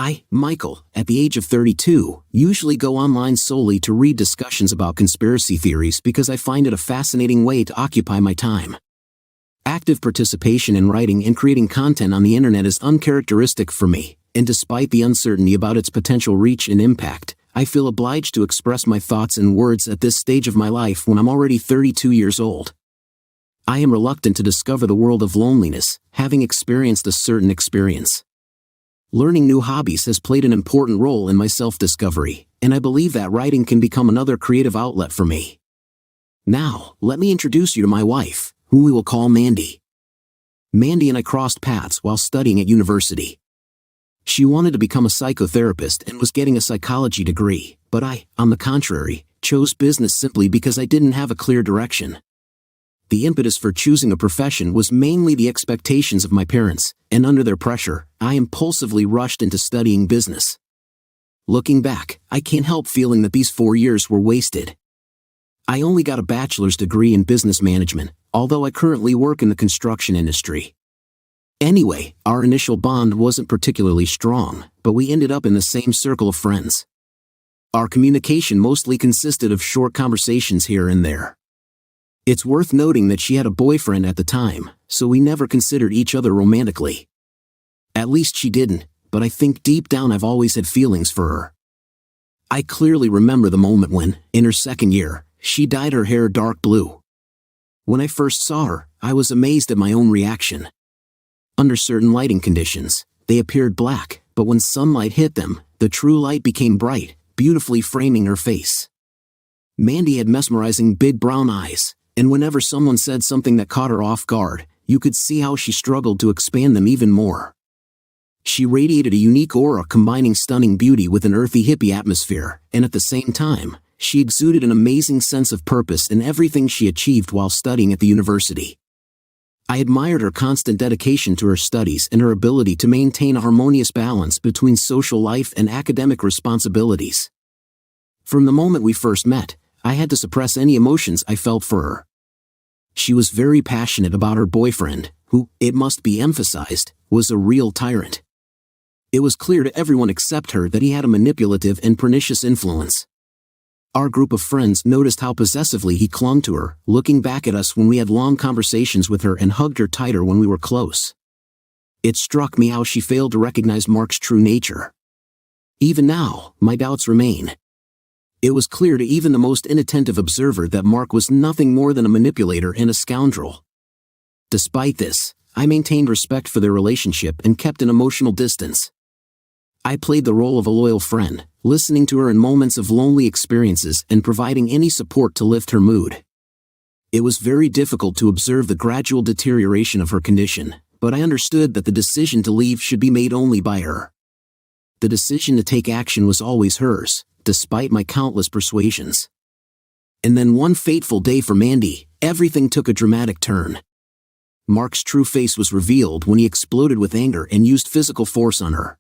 I, Michael, at the age of 32, usually go online solely to read discussions about conspiracy theories because I find it a fascinating way to occupy my time. Active participation in writing and creating content on the internet is uncharacteristic for me, and despite the uncertainty about its potential reach and impact, I feel obliged to express my thoughts in words at this stage of my life when I'm already 32 years old. I am reluctant to discover the world of loneliness, having experienced a certain experience. Learning new hobbies has played an important role in my self-discovery, and I believe that writing can become another creative outlet for me. Now, let me introduce you to my wife, whom we will call Mandy. Mandy and I crossed paths while studying at university. She wanted to become a psychotherapist and was getting a psychology degree, but I, on the contrary, chose business simply because I didn't have a clear direction. The impetus for choosing a profession was mainly the expectations of my parents, and under their pressure, I impulsively rushed into studying business. Looking back, I can't help feeling that these 4 years were wasted. I only got a bachelor's degree in business management, although I currently work in the construction industry. Anyway, our initial bond wasn't particularly strong, but we ended up in the same circle of friends. Our communication mostly consisted of short conversations here and there. It's worth noting that she had a boyfriend at the time, so we never considered each other romantically. At least she didn't, but I think deep down I've always had feelings for her. I clearly remember the moment when, in her second year, she dyed her hair dark blue. When I first saw her, I was amazed at my own reaction. Under certain lighting conditions, they appeared black, but when sunlight hit them, the true light became bright, beautifully framing her face. Mandy had mesmerizing big brown eyes, and whenever someone said something that caught her off guard, you could see how she struggled to expand them even more. She radiated a unique aura combining stunning beauty with an earthy hippie atmosphere, and at the same time, she exuded an amazing sense of purpose in everything she achieved while studying at the university. I admired her constant dedication to her studies and her ability to maintain a harmonious balance between social life and academic responsibilities. From the moment we first met, I had to suppress any emotions I felt for her. She was very passionate about her boyfriend, who, it must be emphasized, was a real tyrant. It was clear to everyone except her that he had a manipulative and pernicious influence. Our group of friends noticed how possessively he clung to her, looking back at us when we had long conversations with her and hugged her tighter when we were close. It struck me how she failed to recognize Mark's true nature. Even now, my doubts remain. It was clear to even the most inattentive observer that Mark was nothing more than a manipulator and a scoundrel. Despite this, I maintained respect for their relationship and kept an emotional distance. I played the role of a loyal friend, listening to her in moments of lonely experiences and providing any support to lift her mood. It was very difficult to observe the gradual deterioration of her condition, but I understood that the decision to leave should be made only by her. The decision to take action was always hers, despite my countless persuasions. And then one fateful day for Mandy, everything took a dramatic turn. Mark's true face was revealed when he exploded with anger and used physical force on her.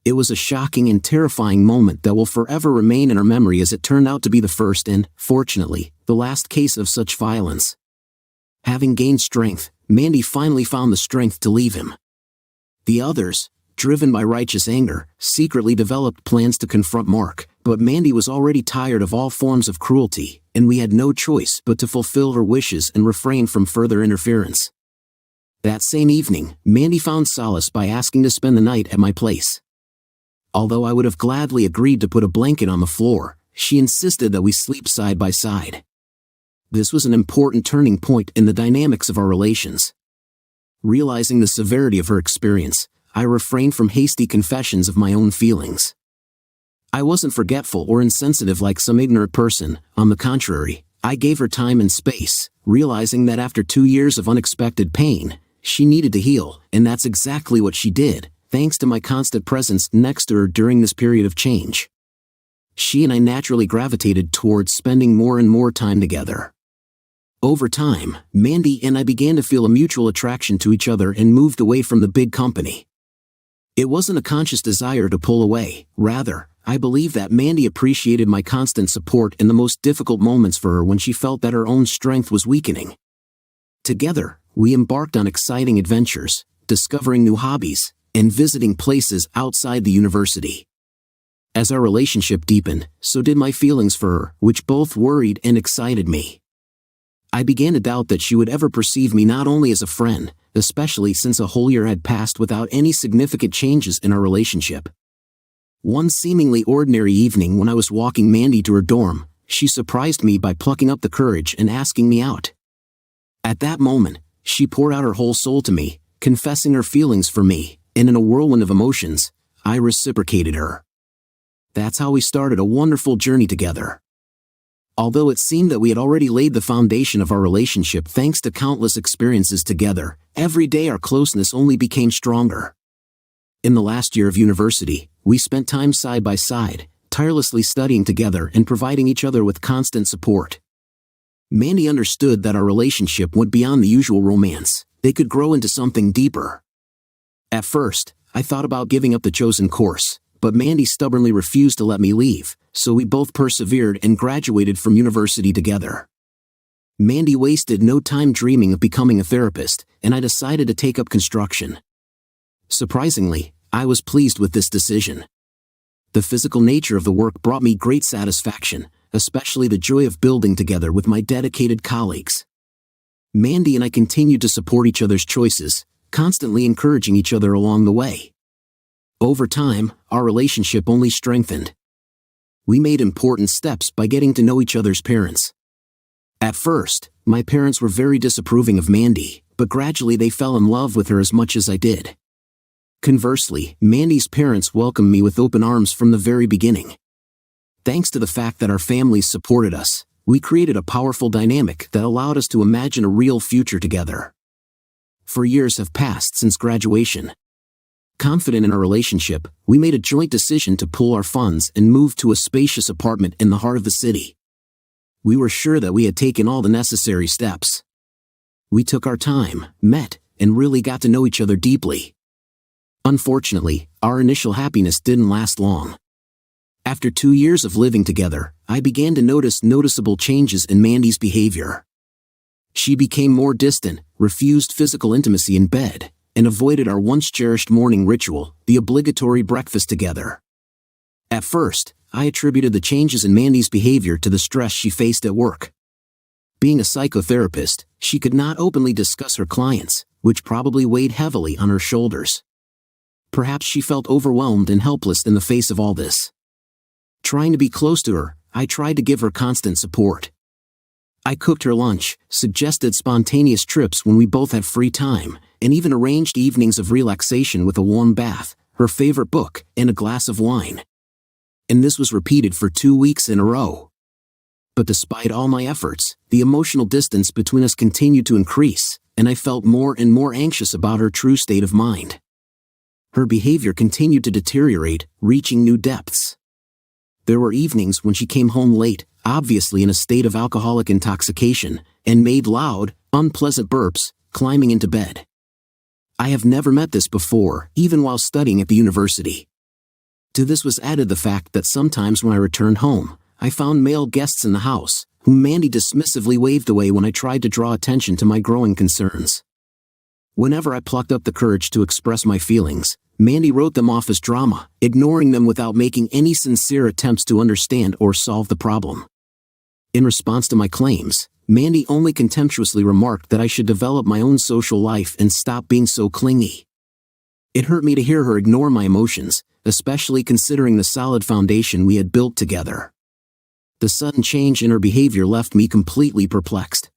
It was a shocking and terrifying moment that will forever remain in our memory as it turned out to be the first and, fortunately, the last case of such violence. Having gained strength, Mandy finally found the strength to leave him. The others, driven by righteous anger, secretly developed plans to confront Mark, but Mandy was already tired of all forms of cruelty, and we had no choice but to fulfill her wishes and refrain from further interference. That same evening, Mandy found solace by asking to spend the night at my place. Although I would have gladly agreed to put a blanket on the floor, she insisted that we sleep side by side. This was an important turning point in the dynamics of our relations. Realizing the severity of her experience, I refrained from hasty confessions of my own feelings. I wasn't forgetful or insensitive like some ignorant person. On the contrary, I gave her time and space, realizing that after 2 years of unexpected pain, she needed to heal, and that's exactly what she did, thanks to my constant presence next to her during this period of change. She and I naturally gravitated towards spending more and more time together. Over time, Mandy and I began to feel a mutual attraction to each other and moved away from the big company. It wasn't a conscious desire to pull away, rather, I believe that Mandy appreciated my constant support in the most difficult moments for her when she felt that her own strength was weakening. Together, we embarked on exciting adventures, discovering new hobbies, and visiting places outside the university. As our relationship deepened, so did my feelings for her, which both worried and excited me. I began to doubt that she would ever perceive me not only as a friend, especially since a whole year had passed without any significant changes in our relationship. One seemingly ordinary evening when I was walking Mandy to her dorm, she surprised me by plucking up the courage and asking me out. At that moment, she poured out her whole soul to me, confessing her feelings for me, and in a whirlwind of emotions, I reciprocated her. That's how we started a wonderful journey together. Although it seemed that we had already laid the foundation of our relationship thanks to countless experiences together, every day our closeness only became stronger. In the last year of university, we spent time side by side, tirelessly studying together and providing each other with constant support. Mandy understood that our relationship went beyond the usual romance. They could grow into something deeper. At first, I thought about giving up the chosen course, but Mandy stubbornly refused to let me leave, so we both persevered and graduated from university together. Mandy wasted no time dreaming of becoming a therapist, and I decided to take up construction. Surprisingly, I was pleased with this decision. The physical nature of the work brought me great satisfaction, especially the joy of building together with my dedicated colleagues. Mandy and I continued to support each other's choices, constantly encouraging each other along the way. Over time, our relationship only strengthened. We made important steps by getting to know each other's parents. At first, my parents were very disapproving of Mandy, but gradually they fell in love with her as much as I did. Conversely, Mandy's parents welcomed me with open arms from the very beginning. Thanks to the fact that our families supported us, we created a powerful dynamic that allowed us to imagine a real future together. 4 years have passed since graduation. Confident in our relationship, we made a joint decision to pool our funds and move to a spacious apartment in the heart of the city. We were sure that we had taken all the necessary steps. We took our time, met, and really got to know each other deeply. Unfortunately, our initial happiness didn't last long. After 2 years of living together, I began to notice noticeable changes in Mandy's behavior. She became more distant, refused physical intimacy in bed, and avoided our once-cherished morning ritual, the obligatory breakfast together. At first, I attributed the changes in Mandy's behavior to the stress she faced at work. Being a psychotherapist, she could not openly discuss her clients, which probably weighed heavily on her shoulders. Perhaps she felt overwhelmed and helpless in the face of all this. Trying to be close to her, I tried to give her constant support. I cooked her lunch, suggested spontaneous trips when we both had free time, and even arranged evenings of relaxation with a warm bath, her favorite book, and a glass of wine. And this was repeated for 2 weeks in a row. But despite all my efforts, the emotional distance between us continued to increase, and I felt more and more anxious about her true state of mind. Her behavior continued to deteriorate, reaching new depths. There were evenings when she came home late, obviously in a state of alcoholic intoxication, and made loud, unpleasant burps, climbing into bed. I have never met this before, even while studying at the university. To this was added the fact that sometimes when I returned home, I found male guests in the house, whom Mandy dismissively waved away when I tried to draw attention to my growing concerns. Whenever I plucked up the courage to express my feelings, Mandy wrote them off as drama, ignoring them without making any sincere attempts to understand or solve the problem. In response to my claims, Mandy only contemptuously remarked that I should develop my own social life and stop being so clingy. It hurt me to hear her ignore my emotions, especially considering the solid foundation we had built together. The sudden change in her behavior left me completely perplexed.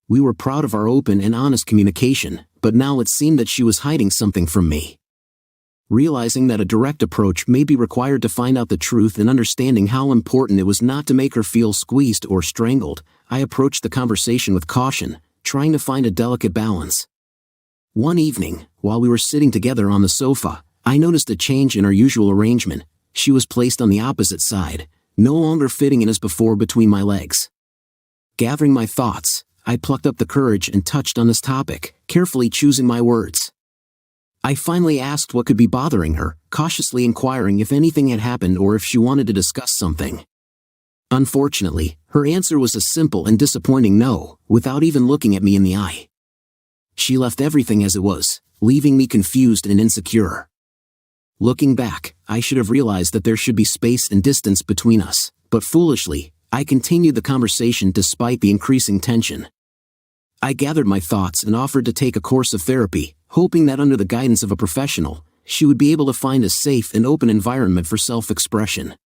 We were proud of our open and honest communication, but now it seemed that she was hiding something from me. Realizing that a direct approach may be required to find out the truth and understanding how important it was not to make her feel squeezed or strangled, I approached the conversation with caution, trying to find a delicate balance. One evening, while we were sitting together on the sofa, I noticed a change in our usual arrangement. She was placed on the opposite side, no longer fitting in as before between my legs. Gathering my thoughts, I plucked up the courage and touched on this topic, carefully choosing my words. I finally asked what could be bothering her, cautiously inquiring if anything had happened or if she wanted to discuss something. Unfortunately, her answer was a simple and disappointing no, without even looking at me in the eye. She left everything as it was, leaving me confused and insecure. Looking back, I should have realized that there should be space and distance between us, but foolishly, I continued the conversation despite the increasing tension. I gathered my thoughts and offered to take a course of therapy, hoping that under the guidance of a professional, she would be able to find a safe and open environment for self-expression.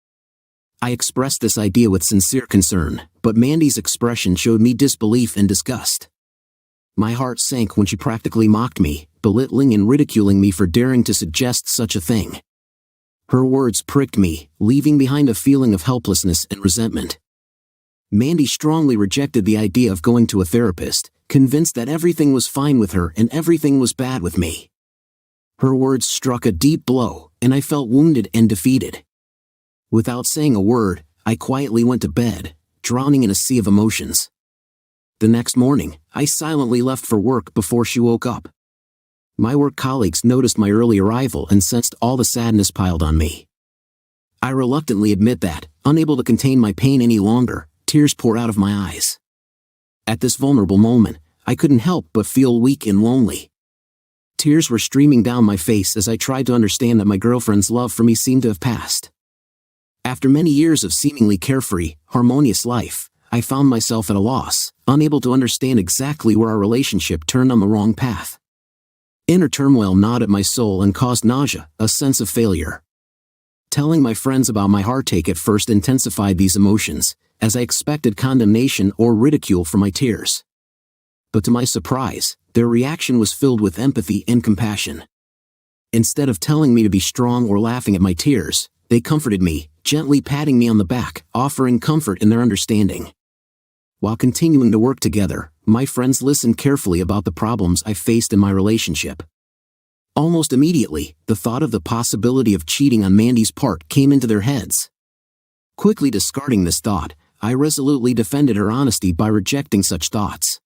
I expressed this idea with sincere concern, but Mandy's expression showed me disbelief and disgust. My heart sank when she practically mocked me, belittling and ridiculing me for daring to suggest such a thing. Her words pricked me, leaving behind a feeling of helplessness and resentment. Mandy strongly rejected the idea of going to a therapist, convinced that everything was fine with her and everything was bad with me. Her words struck a deep blow, and I felt wounded and defeated. Without saying a word, I quietly went to bed, drowning in a sea of emotions. The next morning, I silently left for work before she woke up. My work colleagues noticed my early arrival and sensed all the sadness piled on me. I reluctantly admit that, unable to contain my pain any longer, tears poured out of my eyes. At this vulnerable moment, I couldn't help but feel weak and lonely. Tears were streaming down my face as I tried to understand that my girlfriend's love for me seemed to have passed. After many years of seemingly carefree, harmonious life, I found myself at a loss, unable to understand exactly where our relationship turned on the wrong path. Inner turmoil gnawed at my soul and caused nausea, a sense of failure. Telling my friends about my heartache at first intensified these emotions, as I expected condemnation or ridicule for my tears. But to my surprise, their reaction was filled with empathy and compassion. Instead of telling me to be strong or laughing at my tears, they comforted me, gently patting me on the back, offering comfort in their understanding. While continuing to work together, my friends listened carefully about the problems I faced in my relationship. Almost immediately, the thought of the possibility of cheating on Mandy's part came into their heads. Quickly discarding this thought, I resolutely defended her honesty by rejecting such thoughts.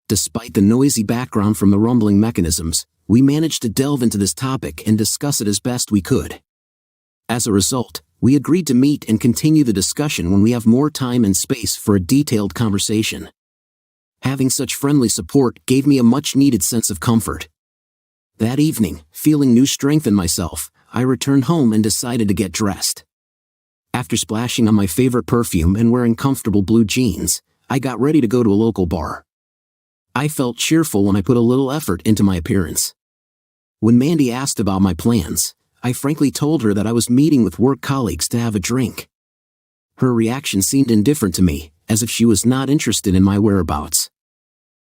Despite the noisy background from the rumbling mechanisms, we managed to delve into this topic and discuss it as best we could. As a result, we agreed to meet and continue the discussion when we have more time and space for a detailed conversation. Having such friendly support gave me a much-needed sense of comfort. That evening, feeling new strength in myself, I returned home and decided to get dressed. After splashing on my favorite perfume and wearing comfortable blue jeans, I got ready to go to a local bar. I felt cheerful when I put a little effort into my appearance. When Mandy asked about my plans, I frankly told her that I was meeting with work colleagues to have a drink. Her reaction seemed indifferent to me, as if she was not interested in my whereabouts.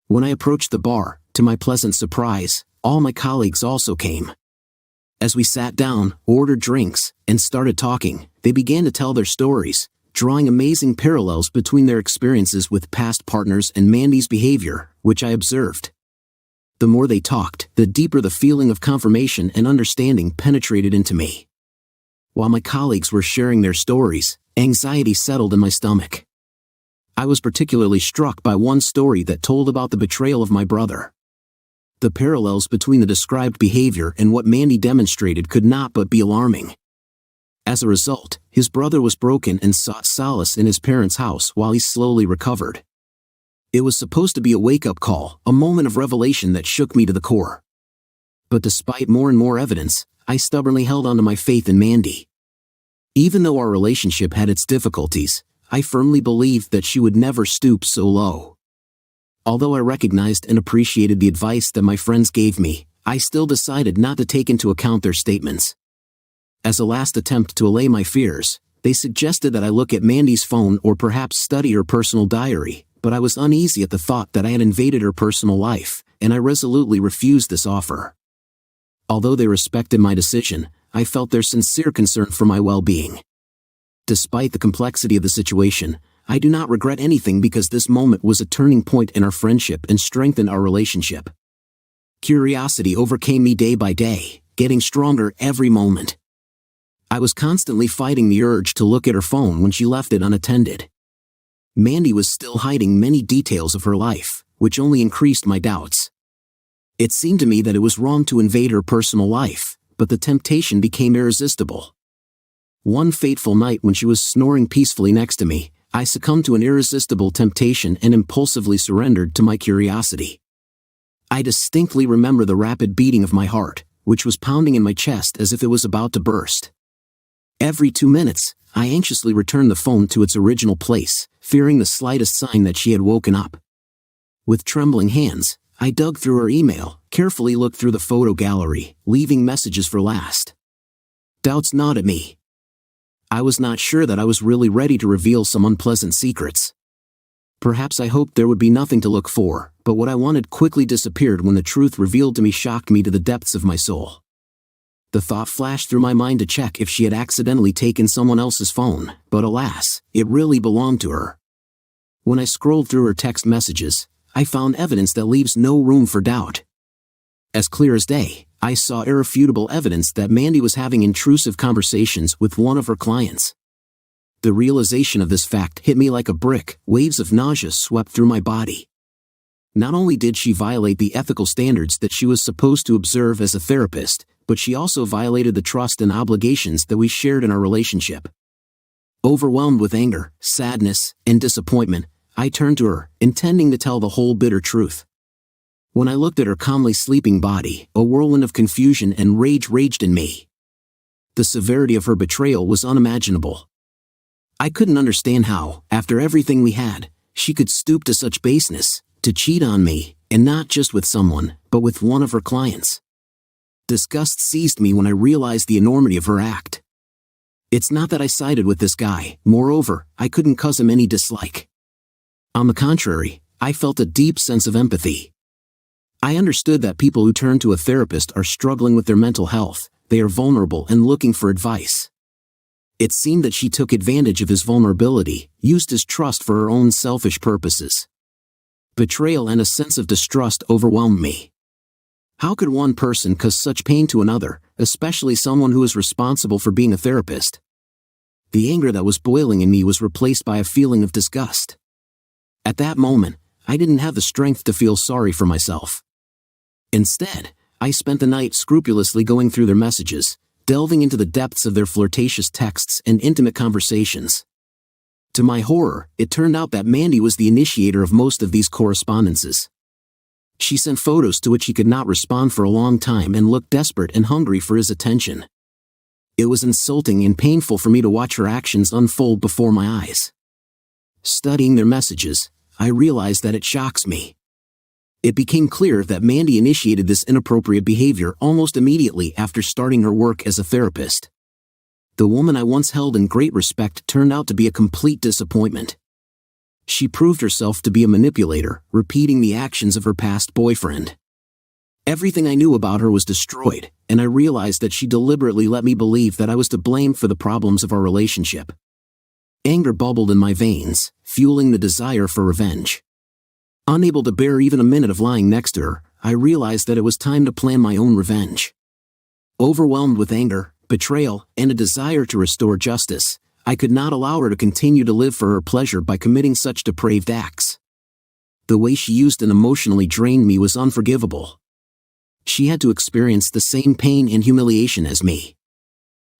When I approached the bar, to my pleasant surprise, all my colleagues also came. As we sat down, ordered drinks, and started talking, they began to tell their stories, drawing amazing parallels between their experiences with past partners and Mandy's behavior, which I observed. The more they talked, the deeper the feeling of confirmation and understanding penetrated into me. While my colleagues were sharing their stories, anxiety settled in my stomach. I was particularly struck by one story that told about the betrayal of my brother. The parallels between the described behavior and what Mandy demonstrated could not but be alarming. As a result, his brother was broken and sought solace in his parents' house while he slowly recovered. It was supposed to be a wake-up call, a moment of revelation that shook me to the core. But despite more and more evidence, I stubbornly held on to my faith in Mandy. Even though our relationship had its difficulties, I firmly believed that she would never stoop so low. Although I recognized and appreciated the advice that my friends gave me, I still decided not to take into account their statements. As a last attempt to allay my fears, they suggested that I look at Mandy's phone or perhaps study her personal diary, but I was uneasy at the thought that I had invaded her personal life, and I resolutely refused this offer. Although they respected my decision, I felt their sincere concern for my well-being. Despite the complexity of the situation, I do not regret anything because this moment was a turning point in our friendship and strengthened our relationship. Curiosity overcame me day by day, getting stronger every moment. I was constantly fighting the urge to look at her phone when she left it unattended. Mandy was still hiding many details of her life, which only increased my doubts. It seemed to me that it was wrong to invade her personal life, but the temptation became irresistible. One fateful night when she was snoring peacefully next to me, I succumbed to an irresistible temptation and impulsively surrendered to my curiosity. I distinctly remember the rapid beating of my heart, which was pounding in my chest as if it was about to burst. Every 2 minutes, I anxiously returned the phone to its original place, fearing the slightest sign that she had woken up. With trembling hands, I dug through her email, carefully looked through the photo gallery, leaving messages for last. Doubts gnawed at me. I was not sure that I was really ready to reveal some unpleasant secrets. Perhaps I hoped there would be nothing to look for, but what I wanted quickly disappeared when the truth revealed to me shocked me to the depths of my soul. The thought flashed through my mind to check if she had accidentally taken someone else's phone, but alas, it really belonged to her. When I scrolled through her text messages, I found evidence that leaves no room for doubt. As clear as day, I saw irrefutable evidence that Mandy was having intrusive conversations with one of her clients. The realization of this fact hit me like a brick. Waves of nausea swept through my body. Not only did she violate the ethical standards that she was supposed to observe as a therapist, but she also violated the trust and obligations that we shared in our relationship. Overwhelmed with anger, sadness, and disappointment, I turned to her, intending to tell the whole bitter truth. When I looked at her calmly sleeping body, a whirlwind of confusion and rage raged in me. The severity of her betrayal was unimaginable. I couldn't understand how, after everything we had, she could stoop to such baseness, to cheat on me, and not just with someone, but with one of her clients. Disgust seized me when I realized the enormity of her act. It's not that I sided with this guy, moreover, I couldn't cause him any dislike. On the contrary, I felt a deep sense of empathy. I understood that people who turn to a therapist are struggling with their mental health, they are vulnerable and looking for advice. It seemed that she took advantage of his vulnerability, used his trust for her own selfish purposes. Betrayal and a sense of distrust overwhelmed me. How could one person cause such pain to another, especially someone who is responsible for being a therapist? The anger that was boiling in me was replaced by a feeling of disgust. At that moment, I didn't have the strength to feel sorry for myself. Instead, I spent the night scrupulously going through their messages, delving into the depths of their flirtatious texts and intimate conversations. To my horror, it turned out that Mandy was the initiator of most of these correspondences. She sent photos to which he could not respond for a long time and looked desperate and hungry for his attention. It was insulting and painful for me to watch her actions unfold before my eyes. Studying their messages, I realized that it shocks me. It became clear that Mandy initiated this inappropriate behavior almost immediately after starting her work as a therapist. The woman I once held in great respect turned out to be a complete disappointment. She proved herself to be a manipulator, repeating the actions of her past boyfriend. Everything I knew about her was destroyed, and I realized that she deliberately let me believe that I was to blame for the problems of our relationship. Anger bubbled in my veins, fueling the desire for revenge. Unable to bear even a minute of lying next to her, I realized that it was time to plan my own revenge. Overwhelmed with anger, betrayal, and a desire to restore justice, I could not allow her to continue to live for her pleasure by committing such depraved acts. The way she used and emotionally drained me was unforgivable. She had to experience the same pain and humiliation as me.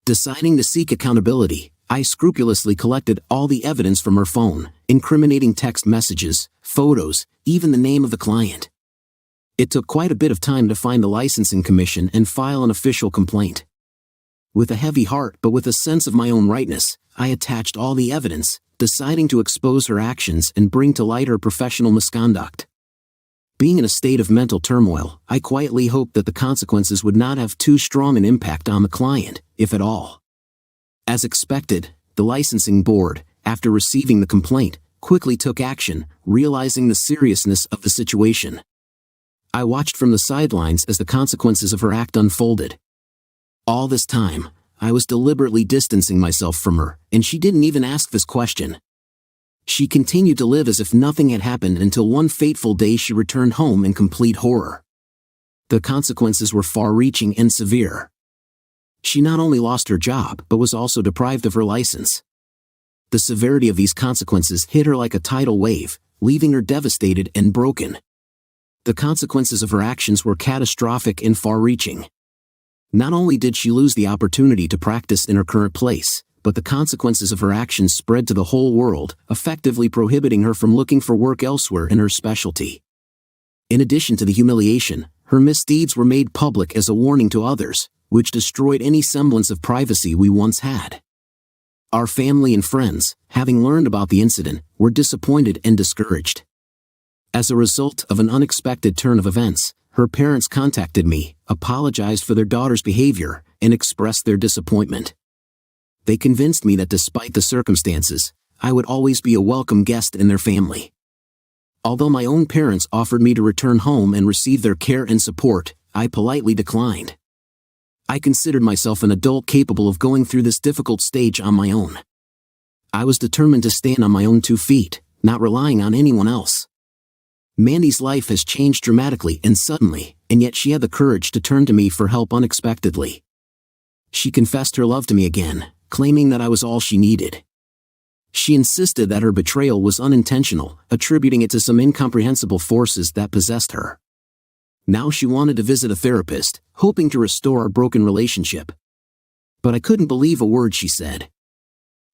Deciding to seek accountability, I scrupulously collected all the evidence from her phone, incriminating text messages, photos, even the name of the client. It took quite a bit of time to find the licensing commission and file an official complaint. With a heavy heart but with a sense of my own rightness, I attached all the evidence, deciding to expose her actions and bring to light her professional misconduct. Being in a state of mental turmoil, I quietly hoped that the consequences would not have too strong an impact on the client, if at all. As expected, the licensing board, after receiving the complaint, quickly took action, realizing the seriousness of the situation. I watched from the sidelines as the consequences of her act unfolded. All this time, I was deliberately distancing myself from her, and she didn't even ask this question. She continued to live as if nothing had happened until one fateful day she returned home in complete horror. The consequences were far-reaching and severe. She not only lost her job but was also deprived of her license. The severity of these consequences hit her like a tidal wave, leaving her devastated and broken. The consequences of her actions were catastrophic and far-reaching. Not only did she lose the opportunity to practice in her current place, but the consequences of her actions spread to the whole world, effectively prohibiting her from looking for work elsewhere in her specialty. In addition to the humiliation, her misdeeds were made public as a warning to others, which destroyed any semblance of privacy we once had. Our family and friends, having learned about the incident, were disappointed and discouraged. As a result of an unexpected turn of events, her parents contacted me, apologized for their daughter's behavior, and expressed their disappointment. They convinced me that despite the circumstances, I would always be a welcome guest in their family. Although my own parents offered me to return home and receive their care and support, I politely declined. I considered myself an adult capable of going through this difficult stage on my own. I was determined to stand on my own 2 feet, not relying on anyone else. Mandy's life has changed dramatically and suddenly, and yet she had the courage to turn to me for help unexpectedly. She confessed her love to me again, claiming that I was all she needed. She insisted that her betrayal was unintentional, attributing it to some incomprehensible forces that possessed her. Now she wanted to visit a therapist, hoping to restore our broken relationship. But I couldn't believe a word she said.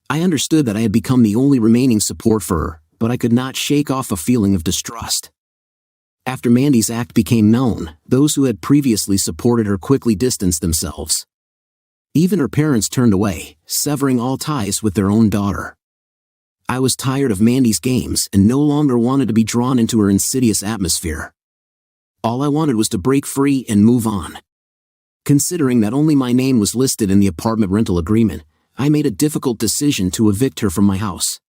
I understood that I had become the only remaining support for her, but I could not shake off a feeling of distrust. After Mandy's act became known, those who had previously supported her quickly distanced themselves. Even her parents turned away, severing all ties with their own daughter. I was tired of Mandy's games and no longer wanted to be drawn into her insidious atmosphere. All I wanted was to break free and move on. Considering that only my name was listed in the apartment rental agreement, I made a difficult decision to evict her from my house.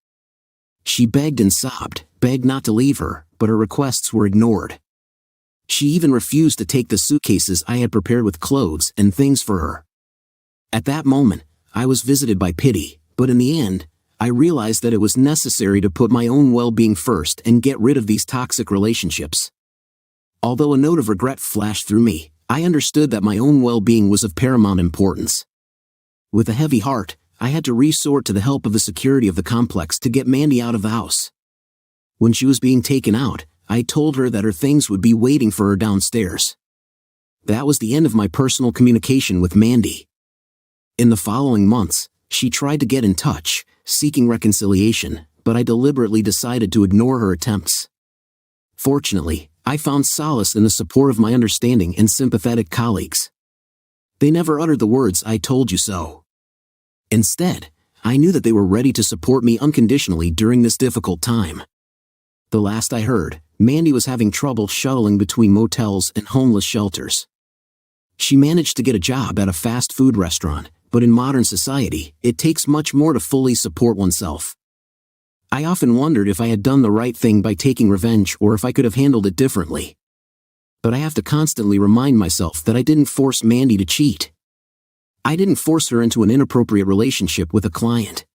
She begged and sobbed, begged not to leave her, but her requests were ignored. She even refused to take the suitcases I had prepared with clothes and things for her. At that moment, I was visited by pity, but in the end, I realized that it was necessary to put my own well-being first and get rid of these toxic relationships. Although a note of regret flashed through me, I understood that my own well-being was of paramount importance. With a heavy heart, I had to resort to the help of the security of the complex to get Mandy out of the house. When she was being taken out, I told her that her things would be waiting for her downstairs. That was the end of my personal communication with Mandy. In the following months, she tried to get in touch, seeking reconciliation, but I deliberately decided to ignore her attempts. Fortunately, I found solace in the support of my understanding and sympathetic colleagues. They never uttered the words "I told you so." Instead, I knew that they were ready to support me unconditionally during this difficult time. The last I heard, Mandy was having trouble shuttling between motels and homeless shelters. She managed to get a job at a fast food restaurant, but in modern society, it takes much more to fully support oneself. I often wondered if I had done the right thing by taking revenge or if I could have handled it differently. But I have to constantly remind myself that I didn't force Mandy to cheat. I didn't force her into an inappropriate relationship with a client.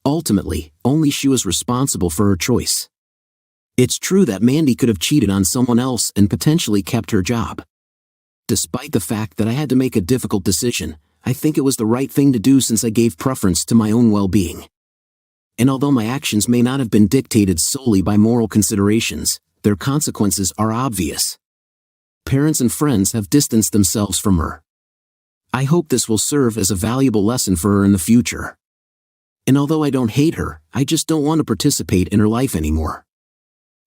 Ultimately, only she was responsible for her choice. It's true that Mandy could have cheated on someone else and potentially kept her job. Despite the fact that I had to make a difficult decision, I think it was the right thing to do since I gave preference to my own well-being. And although my actions may not have been dictated solely by moral considerations, their consequences are obvious. Parents and friends have distanced themselves from her. I hope this will serve as a valuable lesson for her in the future. And although I don't hate her, I just don't want to participate in her life anymore.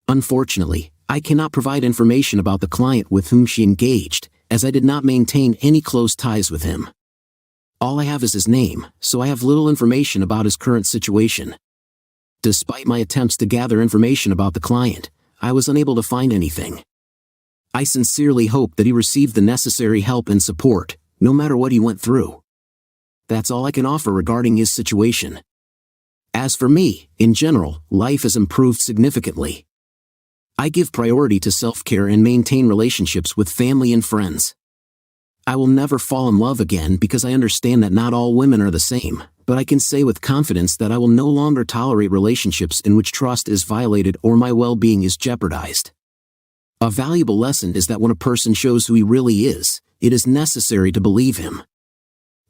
Unfortunately, I cannot provide information about the client with whom she engaged, as I did not maintain any close ties with him. All I have is his name, so I have little information about his current situation. Despite my attempts to gather information about the client, I was unable to find anything. I sincerely hope that he received the necessary help and support, no matter what he went through. That's all I can offer regarding his situation. As for me, in general, life has improved significantly. I give priority to self-care and maintain relationships with family and friends. I will never fall in love again because I understand that not all women are the same, but I can say with confidence that I will no longer tolerate relationships in which trust is violated or my well-being is jeopardized. A valuable lesson is that when a person shows who he really is, it is necessary to believe him.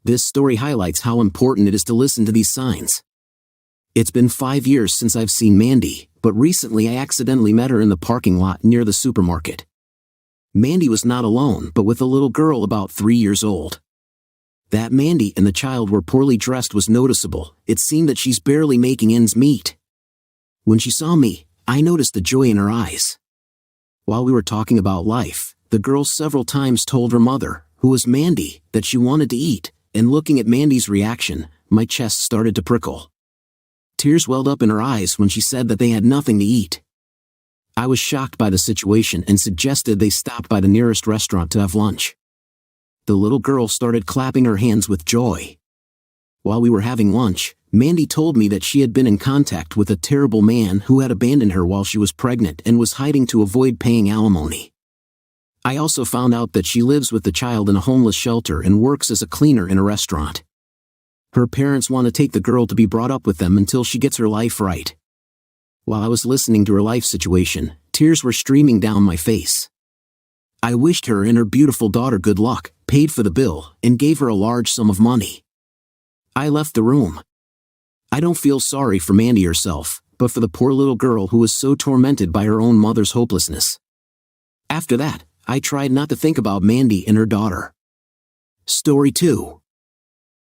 This story highlights how important it is to listen to these signs. It's been 5 years since I've seen Mandy, but recently I accidentally met her in the parking lot near the supermarket. Mandy was not alone but with a little girl about 3 years old. That Mandy and the child were poorly dressed was noticeable. It seemed that she's barely making ends meet. When she saw me, I noticed the joy in her eyes. While we were talking about life, the girl several times told her mother, who was Mandy, that she wanted to eat, and looking at Mandy's reaction, my chest started to prickle. Tears welled up in her eyes when she said that they had nothing to eat. I was shocked by the situation and suggested they stop by the nearest restaurant to have lunch. The little girl started clapping her hands with joy. While we were having lunch, Mandy told me that she had been in contact with a terrible man who had abandoned her while she was pregnant and was hiding to avoid paying alimony. I also found out that she lives with the child in a homeless shelter and works as a cleaner in a restaurant. Her parents want to take the girl to be brought up with them until she gets her life right. While I was listening to her life situation, tears were streaming down my face. I wished her and her beautiful daughter good luck, paid for the bill, and gave her a large sum of money. I left the room. I don't feel sorry for Mandy herself, but for the poor little girl who was so tormented by her own mother's hopelessness. After that, I tried not to think about Mandy and her daughter. Story 2.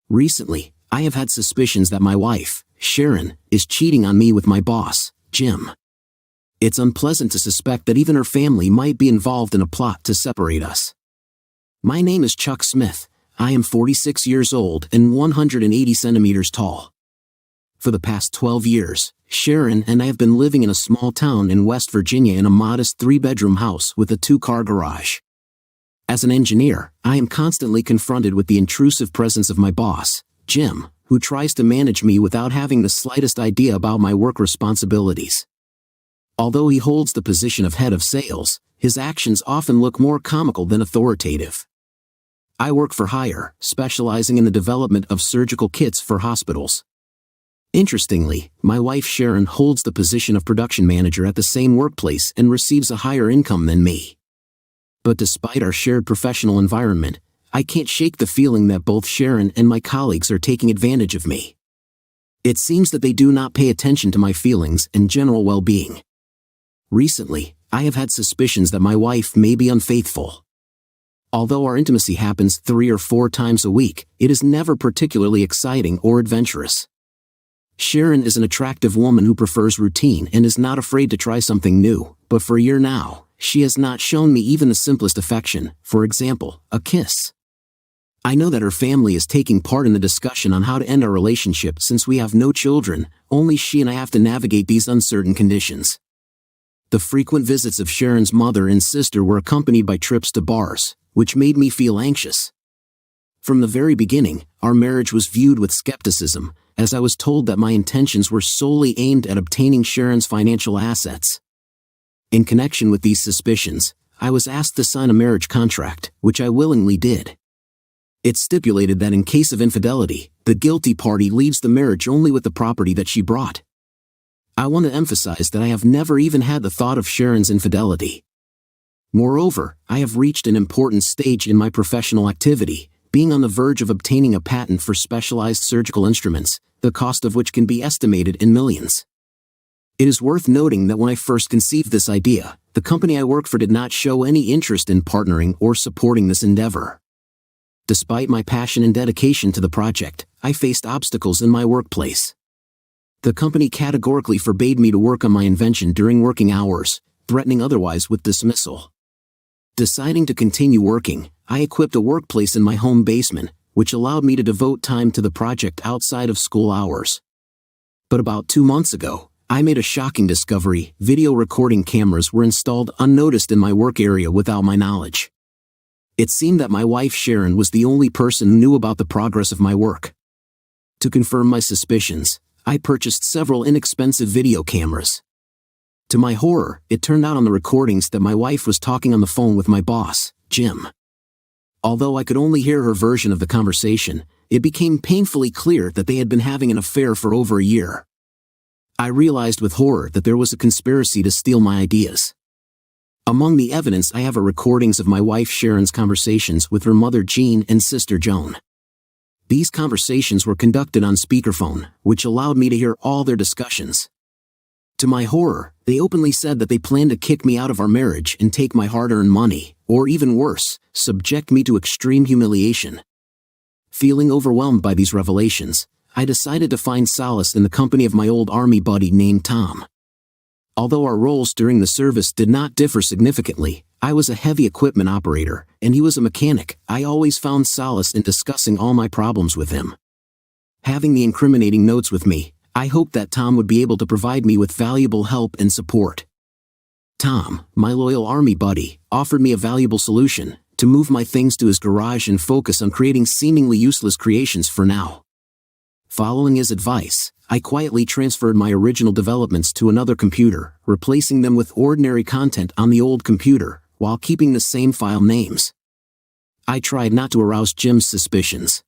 Recently, I have had suspicions that my wife, Sharon, is cheating on me with my boss, Jim. It's unpleasant to suspect that even her family might be involved in a plot to separate us. My name is Chuck Smith. I am 46 years old and 180 centimeters tall. For the past 12 years, Sharon and I have been living in a small town in West Virginia in a modest 3-bedroom house with a 2-car garage. As an engineer, I am constantly confronted with the intrusive presence of my boss, Jim, who tries to manage me without having the slightest idea about my work responsibilities. Although he holds the position of head of sales, his actions often look more comical than authoritative. I work for hire, specializing in the development of surgical kits for hospitals. Interestingly, my wife Sharon holds the position of production manager at the same workplace and receives a higher income than me. But despite our shared professional environment, I can't shake the feeling that both Sharon and my colleagues are taking advantage of me. It seems that they do not pay attention to my feelings and general well-being. Recently, I have had suspicions that my wife may be unfaithful. Although our intimacy happens 3 or 4 times a week, it is never particularly exciting or adventurous. Sharon is an attractive woman who prefers routine and is not afraid to try something new, but for a year now, she has not shown me even the simplest affection, for example, a kiss. I know that her family is taking part in the discussion on how to end our relationship since we have no children, only she and I have to navigate these uncertain conditions. The frequent visits of Sharon's mother and sister were accompanied by trips to bars, which made me feel anxious. From the very beginning, our marriage was viewed with skepticism, as I was told that my intentions were solely aimed at obtaining Sharon's financial assets. In connection with these suspicions, I was asked to sign a marriage contract, which I willingly did. It stipulated that in case of infidelity, the guilty party leaves the marriage only with the property that she brought. I want to emphasize that I have never even had the thought of Sharon's infidelity. Moreover, I have reached an important stage in my professional activity, being on the verge of obtaining a patent for specialized surgical instruments, the cost of which can be estimated in millions. It is worth noting that when I first conceived this idea, the company I work for did not show any interest in partnering or supporting this endeavor. Despite my passion and dedication to the project, I faced obstacles in my workplace. The company categorically forbade me to work on my invention during working hours, threatening otherwise with dismissal. Deciding to continue working, I equipped a workplace in my home basement, which allowed me to devote time to the project outside of school hours. But about 2 months ago, I made a shocking discovery: video recording cameras were installed unnoticed in my work area without my knowledge. It seemed that my wife Sharon was the only person who knew about the progress of my work. To confirm my suspicions, I purchased several inexpensive video cameras. To my horror, it turned out on the recordings that my wife was talking on the phone with my boss, Jim. Although I could only hear her version of the conversation, it became painfully clear that they had been having an affair for over a year. I realized with horror that there was a conspiracy to steal my ideas. Among the evidence I have are recordings of my wife Sharon's conversations with her mother Jean and sister Joan. These conversations were conducted on speakerphone, which allowed me to hear all their discussions. To my horror, they openly said that they planned to kick me out of our marriage and take my hard-earned money, or even worse, subject me to extreme humiliation. Feeling overwhelmed by these revelations, I decided to find solace in the company of my old army buddy named Tom. Although our roles during the service did not differ significantly, I was a heavy equipment operator, and he was a mechanic. I always found solace in discussing all my problems with him. Having the incriminating notes with me, I hoped that Tom would be able to provide me with valuable help and support. Tom, my loyal army buddy, offered me a valuable solution: to move my things to his garage and focus on creating seemingly useless creations for now. Following his advice, I quietly transferred my original developments to another computer, replacing them with ordinary content on the old computer, while keeping the same file names. I tried not to arouse Jim's suspicions.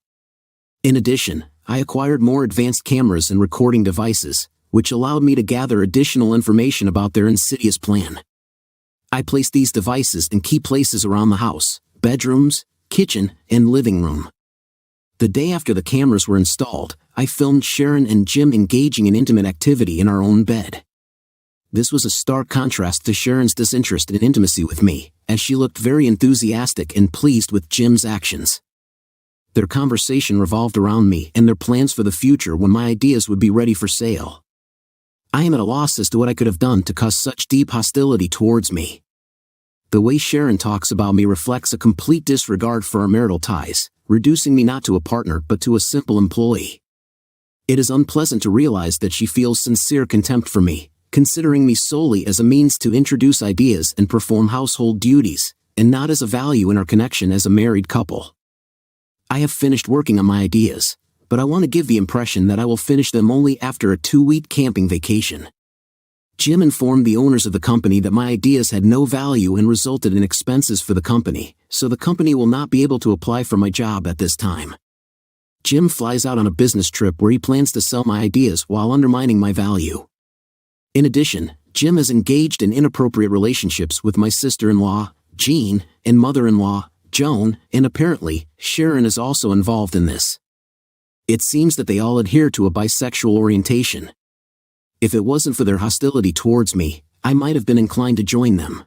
In addition, I acquired more advanced cameras and recording devices, which allowed me to gather additional information about their insidious plan. I placed these devices in key places around the house: bedrooms, kitchen, and living room. The day after the cameras were installed, I filmed Sharon and Jim engaging in intimate activity in our own bed. This was a stark contrast to Sharon's disinterest in intimacy with me, as she looked very enthusiastic and pleased with Jim's actions. Their conversation revolved around me and their plans for the future when my ideas would be ready for sale. I am at a loss as to what I could have done to cause such deep hostility towards me. The way Sharon talks about me reflects a complete disregard for our marital ties, reducing me not to a partner but to a simple employee. It is unpleasant to realize that she feels sincere contempt for me, considering me solely as a means to introduce ideas and perform household duties, and not as a value in our connection as a married couple. I have finished working on my ideas, but I want to give the impression that I will finish them only after a 2-week camping vacation. Jim informed the owners of the company that my ideas had no value and resulted in expenses for the company, so the company will not be able to apply for my job at this time. Jim flies out on a business trip where he plans to sell my ideas while undermining my value. In addition, Jim has engaged in inappropriate relationships with my sister-in-law, Jean, and mother-in-law, Joan, and apparently, Sharon is also involved in this. It seems that they all adhere to a bisexual orientation. If it wasn't for their hostility towards me, I might have been inclined to join them.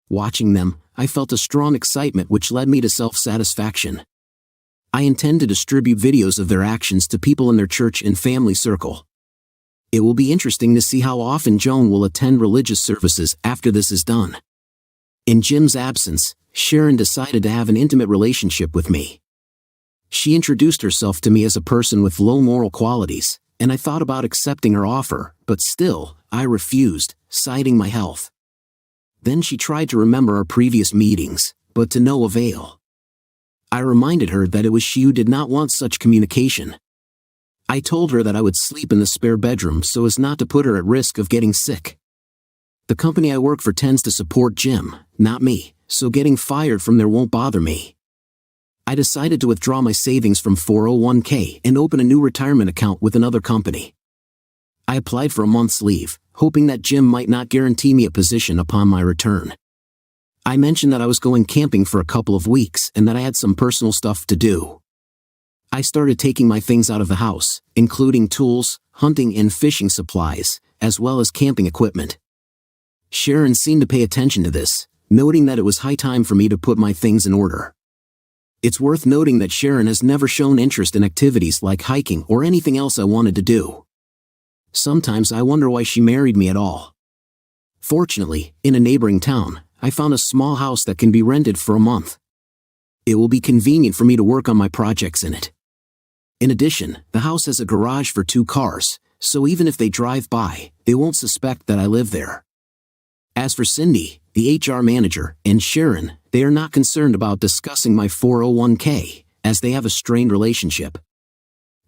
Watching them, I felt a strong excitement which led me to self-satisfaction. I intend to distribute videos of their actions to people in their church and family circle. It will be interesting to see how often Joan will attend religious services after this is done. In Jim's absence, Sharon decided to have an intimate relationship with me. She introduced herself to me as a person with low moral qualities, and I thought about accepting her offer, but still, I refused, citing my health. Then she tried to remember our previous meetings, but to no avail. I reminded her that it was she who did not want such communication. I told her that I would sleep in the spare bedroom so as not to put her at risk of getting sick. The company I work for tends to support Jim, not me, so getting fired from there won't bother me. I decided to withdraw my savings from 401k and open a new retirement account with another company. I applied for a month's leave, hoping that Jim might not guarantee me a position upon my return. I mentioned that I was going camping for a couple of weeks and that I had some personal stuff to do. I started taking my things out of the house, including tools, hunting and fishing supplies, as well as camping equipment. Sharon seemed to pay attention to this, noting that it was high time for me to put my things in order. It's worth noting that Sharon has never shown interest in activities like hiking or anything else I wanted to do. Sometimes I wonder why she married me at all. Fortunately, in a neighboring town, I found a small house that can be rented for a month. It will be convenient for me to work on my projects in it. In addition, the house has a garage for 2 cars, so even if they drive by, they won't suspect that I live there. As for Cindy, the HR manager, and Sharon, they are not concerned about discussing my 401k, as they have a strained relationship.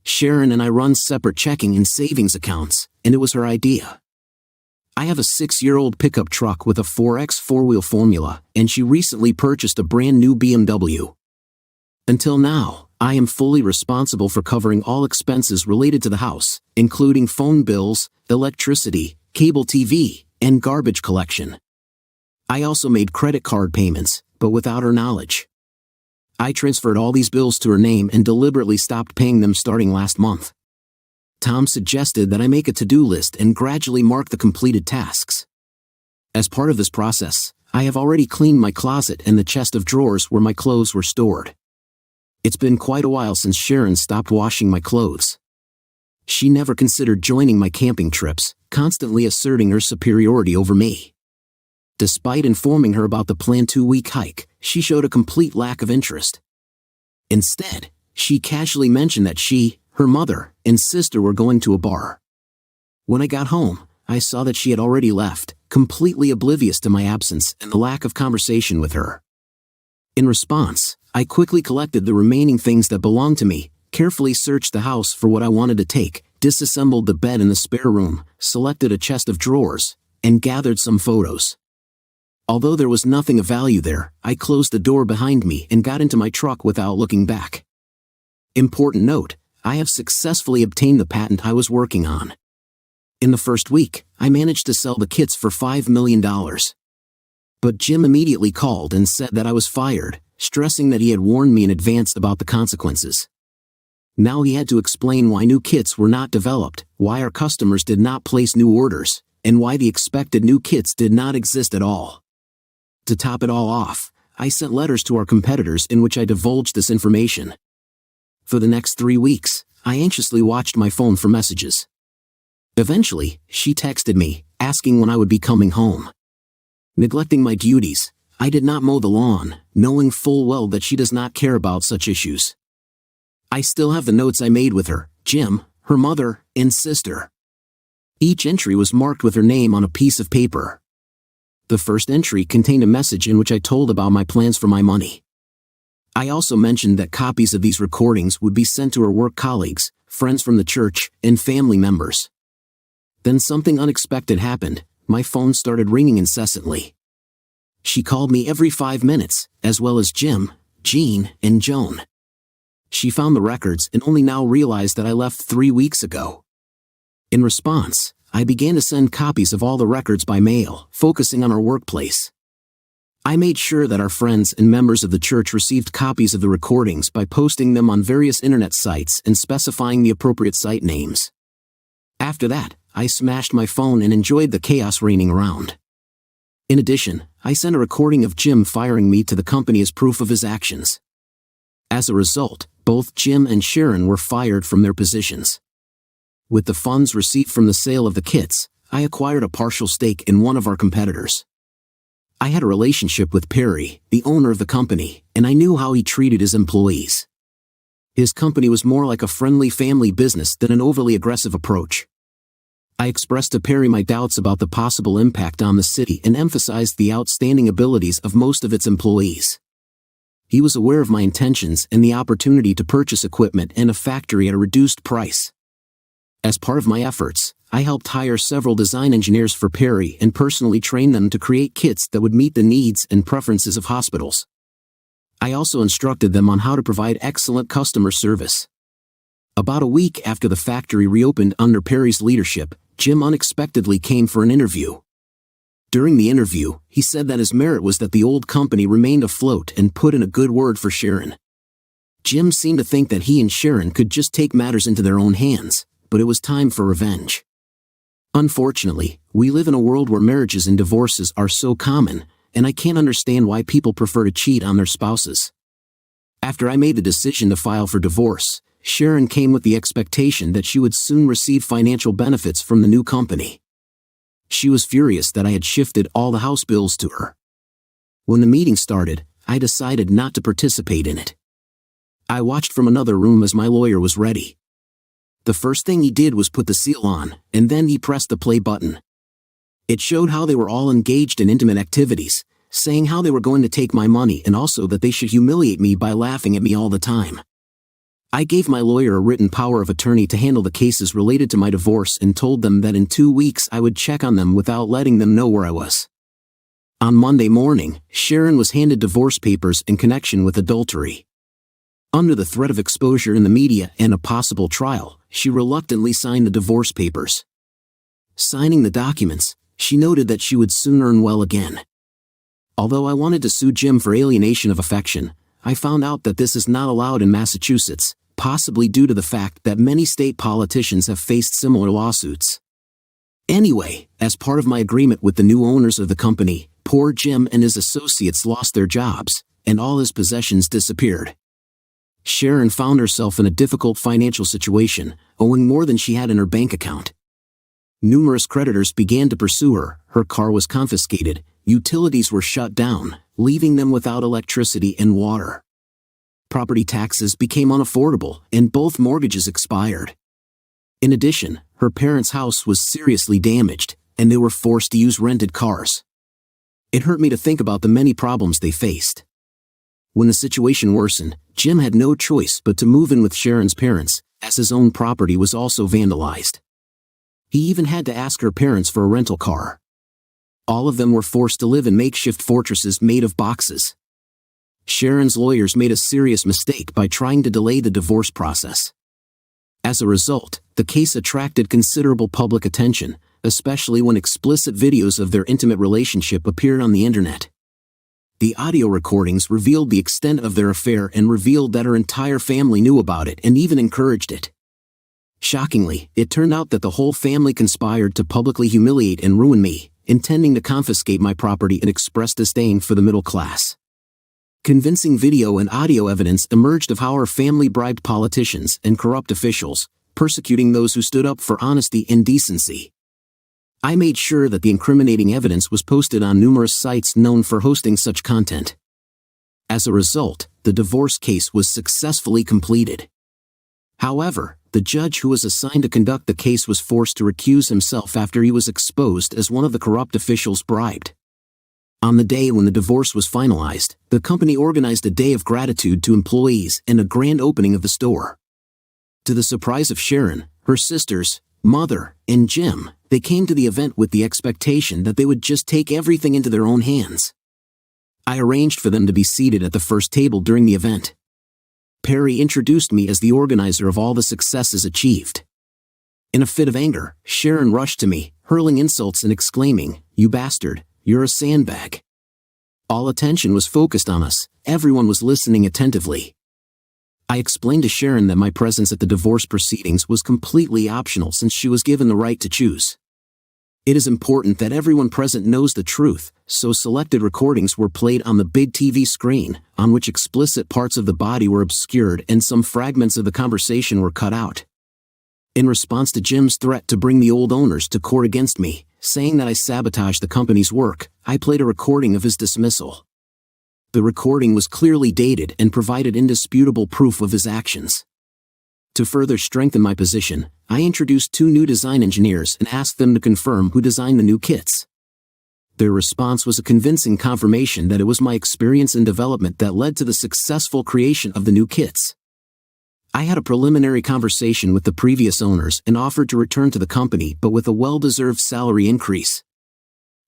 Sharon and I run separate checking and savings accounts, and it was her idea. I have a 6-year-old pickup truck with a 4X four-wheel formula, and she recently purchased a brand new BMW. Until now, I am fully responsible for covering all expenses related to the house, including phone bills, electricity, cable TV, and garbage collection. I also made credit card payments, but without her knowledge. I transferred all these bills to her name and deliberately stopped paying them starting last month. Tom suggested that I make a to-do list and gradually mark the completed tasks. As part of this process, I have already cleaned my closet and the chest of drawers where my clothes were stored. It's been quite a while since Sharon stopped washing my clothes. she never considered joining my camping trips, constantly asserting her superiority over me. Despite informing her about the planned 2-week hike, she showed a complete lack of interest. Instead, she casually mentioned that she, her mother, and sister were going to a bar. When I got home, I saw that she had already left, completely oblivious to my absence and the lack of conversation with her. In response, I quickly collected the remaining things that belonged to me, carefully searched the house for what I wanted to take, disassembled the bed in the spare room, selected a chest of drawers, and gathered some photos. Although there was nothing of value there, I closed the door behind me and got into my truck without looking back. Important note, I have successfully obtained the patent I was working on. In the first week, I managed to sell the kits for $5 million. But Jim immediately called and said that I was fired, stressing that he had warned me in advance about the consequences. Now he had to explain why new kits were not developed, why our customers did not place new orders, and why the expected new kits did not exist at all. To top it all off, I sent letters to our competitors in which I divulged this information. For the next 3 weeks, I anxiously watched my phone for messages. Eventually, she texted me, asking when I would be coming home. Neglecting my duties, I did not mow the lawn, knowing full well that she does not care about such issues. I still have the notes I made with her, Jim, her mother, and sister. Each entry was marked with her name on a piece of paper. The first entry contained a message in which I told about my plans for my money. I also mentioned that copies of these recordings would be sent to her work colleagues, friends from the church, and family members. Then something unexpected happened. My phone started ringing incessantly. She called me every 5 minutes, as well as Jim, Jean, and Joan. She found the records and only now realized that I left 3 weeks ago. In response, I began to send copies of all the records by mail, focusing on our workplace. I made sure that our friends and members of the church received copies of the recordings by posting them on various internet sites and specifying the appropriate site names. After that, I smashed my phone and enjoyed the chaos reigning around. In addition, I sent a recording of Jim firing me to the company as proof of his actions. As a result, both Jim and Sharon were fired from their positions. With the funds received from the sale of the kits, I acquired a partial stake in one of our competitors. I had a relationship with Perry, the owner of the company, and I knew how he treated his employees. His company was more like a friendly family business than an overly aggressive approach. I expressed to Perry my doubts about the possible impact on the city and emphasized the outstanding abilities of most of its employees. He was aware of my intentions and the opportunity to purchase equipment and a factory at a reduced price. As part of my efforts, I helped hire several design engineers for Perry and personally train them to create kits that would meet the needs and preferences of hospitals. I also instructed them on how to provide excellent customer service. About a week after the factory reopened under Perry's leadership, Jim unexpectedly came for an interview. During the interview, he said that his merit was that the old company remained afloat and put in a good word for Sharon. Jim seemed to think that he and Sharon could just take matters into their own hands, but it was time for revenge. Unfortunately, we live in a world where marriages and divorces are so common, and I can't understand why people prefer to cheat on their spouses. After I made the decision to file for divorce, Sharon came with the expectation that she would soon receive financial benefits from the new company. She was furious that I had shifted all the house bills to her. When the meeting started, I decided not to participate in it. I watched from another room as my lawyer was ready. The first thing he did was put the seal on, and then he pressed the play button. It showed how they were all engaged in intimate activities, saying how they were going to take my money and also that they should humiliate me by laughing at me all the time. I gave my lawyer a written power of attorney to handle the cases related to my divorce and told them that in 2 weeks I would check on them without letting them know where I was. On Monday morning, Sharon was handed divorce papers in connection with adultery. Under the threat of exposure in the media and a possible trial, she reluctantly signed the divorce papers. Signing the documents, she noted that she would soon earn well again. Although I wanted to sue Jim for alienation of affection, I found out that this is not allowed in Massachusetts, possibly due to the fact that many state politicians have faced similar lawsuits. Anyway, as part of my agreement with the new owners of the company, poor Jim and his associates lost their jobs, and all his possessions disappeared. Sharon found herself in a difficult financial situation, owing more than she had in her bank account. Numerous creditors began to pursue her, her car was confiscated, utilities were shut down, leaving them without electricity and water. Property taxes became unaffordable, and both mortgages expired. In addition, her parents' house was seriously damaged, and they were forced to use rented cars. It hurt me to think about the many problems they faced. When the situation worsened, Jim had no choice but to move in with Sharon's parents, as his own property was also vandalized. He even had to ask her parents for a rental car. All of them were forced to live in makeshift fortresses made of boxes. Sharon's lawyers made a serious mistake by trying to delay the divorce process. As a result, the case attracted considerable public attention, especially when explicit videos of their intimate relationship appeared on the internet. The audio recordings revealed the extent of their affair and revealed that her entire family knew about it and even encouraged it. Shockingly, it turned out that the whole family conspired to publicly humiliate and ruin me, intending to confiscate my property and express disdain for the middle class. Convincing video and audio evidence emerged of how our family bribed politicians and corrupt officials, persecuting those who stood up for honesty and decency. I made sure that the incriminating evidence was posted on numerous sites known for hosting such content. As a result, the divorce case was successfully completed. However, the judge who was assigned to conduct the case was forced to recuse himself after he was exposed as one of the corrupt officials bribed. On the day when the divorce was finalized, the company organized a day of gratitude to employees and a grand opening of the store. To the surprise of Sharon, her sisters, mother, and Jim, they came to the event with the expectation that they would just take everything into their own hands. I arranged for them to be seated at the first table during the event. Perry introduced me as the organizer of all the successes achieved. In a fit of anger, Sharon rushed to me, hurling insults and exclaiming, "You bastard, you're a sandbag." All attention was focused on us, everyone was listening attentively. I explained to Sharon that my presence at the divorce proceedings was completely optional since she was given the right to choose. It is important that everyone present knows the truth, so selected recordings were played on the big TV screen, on which explicit parts of the body were obscured and some fragments of the conversation were cut out. In response to Jim's threat to bring the old owners to court against me, saying that I sabotaged the company's work, I played a recording of his dismissal. The recording was clearly dated and provided indisputable proof of his actions. To further strengthen my position, I introduced 2 new design engineers and asked them to confirm who designed the new kits. Their response was a convincing confirmation that it was my experience in development that led to the successful creation of the new kits. I had a preliminary conversation with the previous owners and offered to return to the company but with a well-deserved salary increase.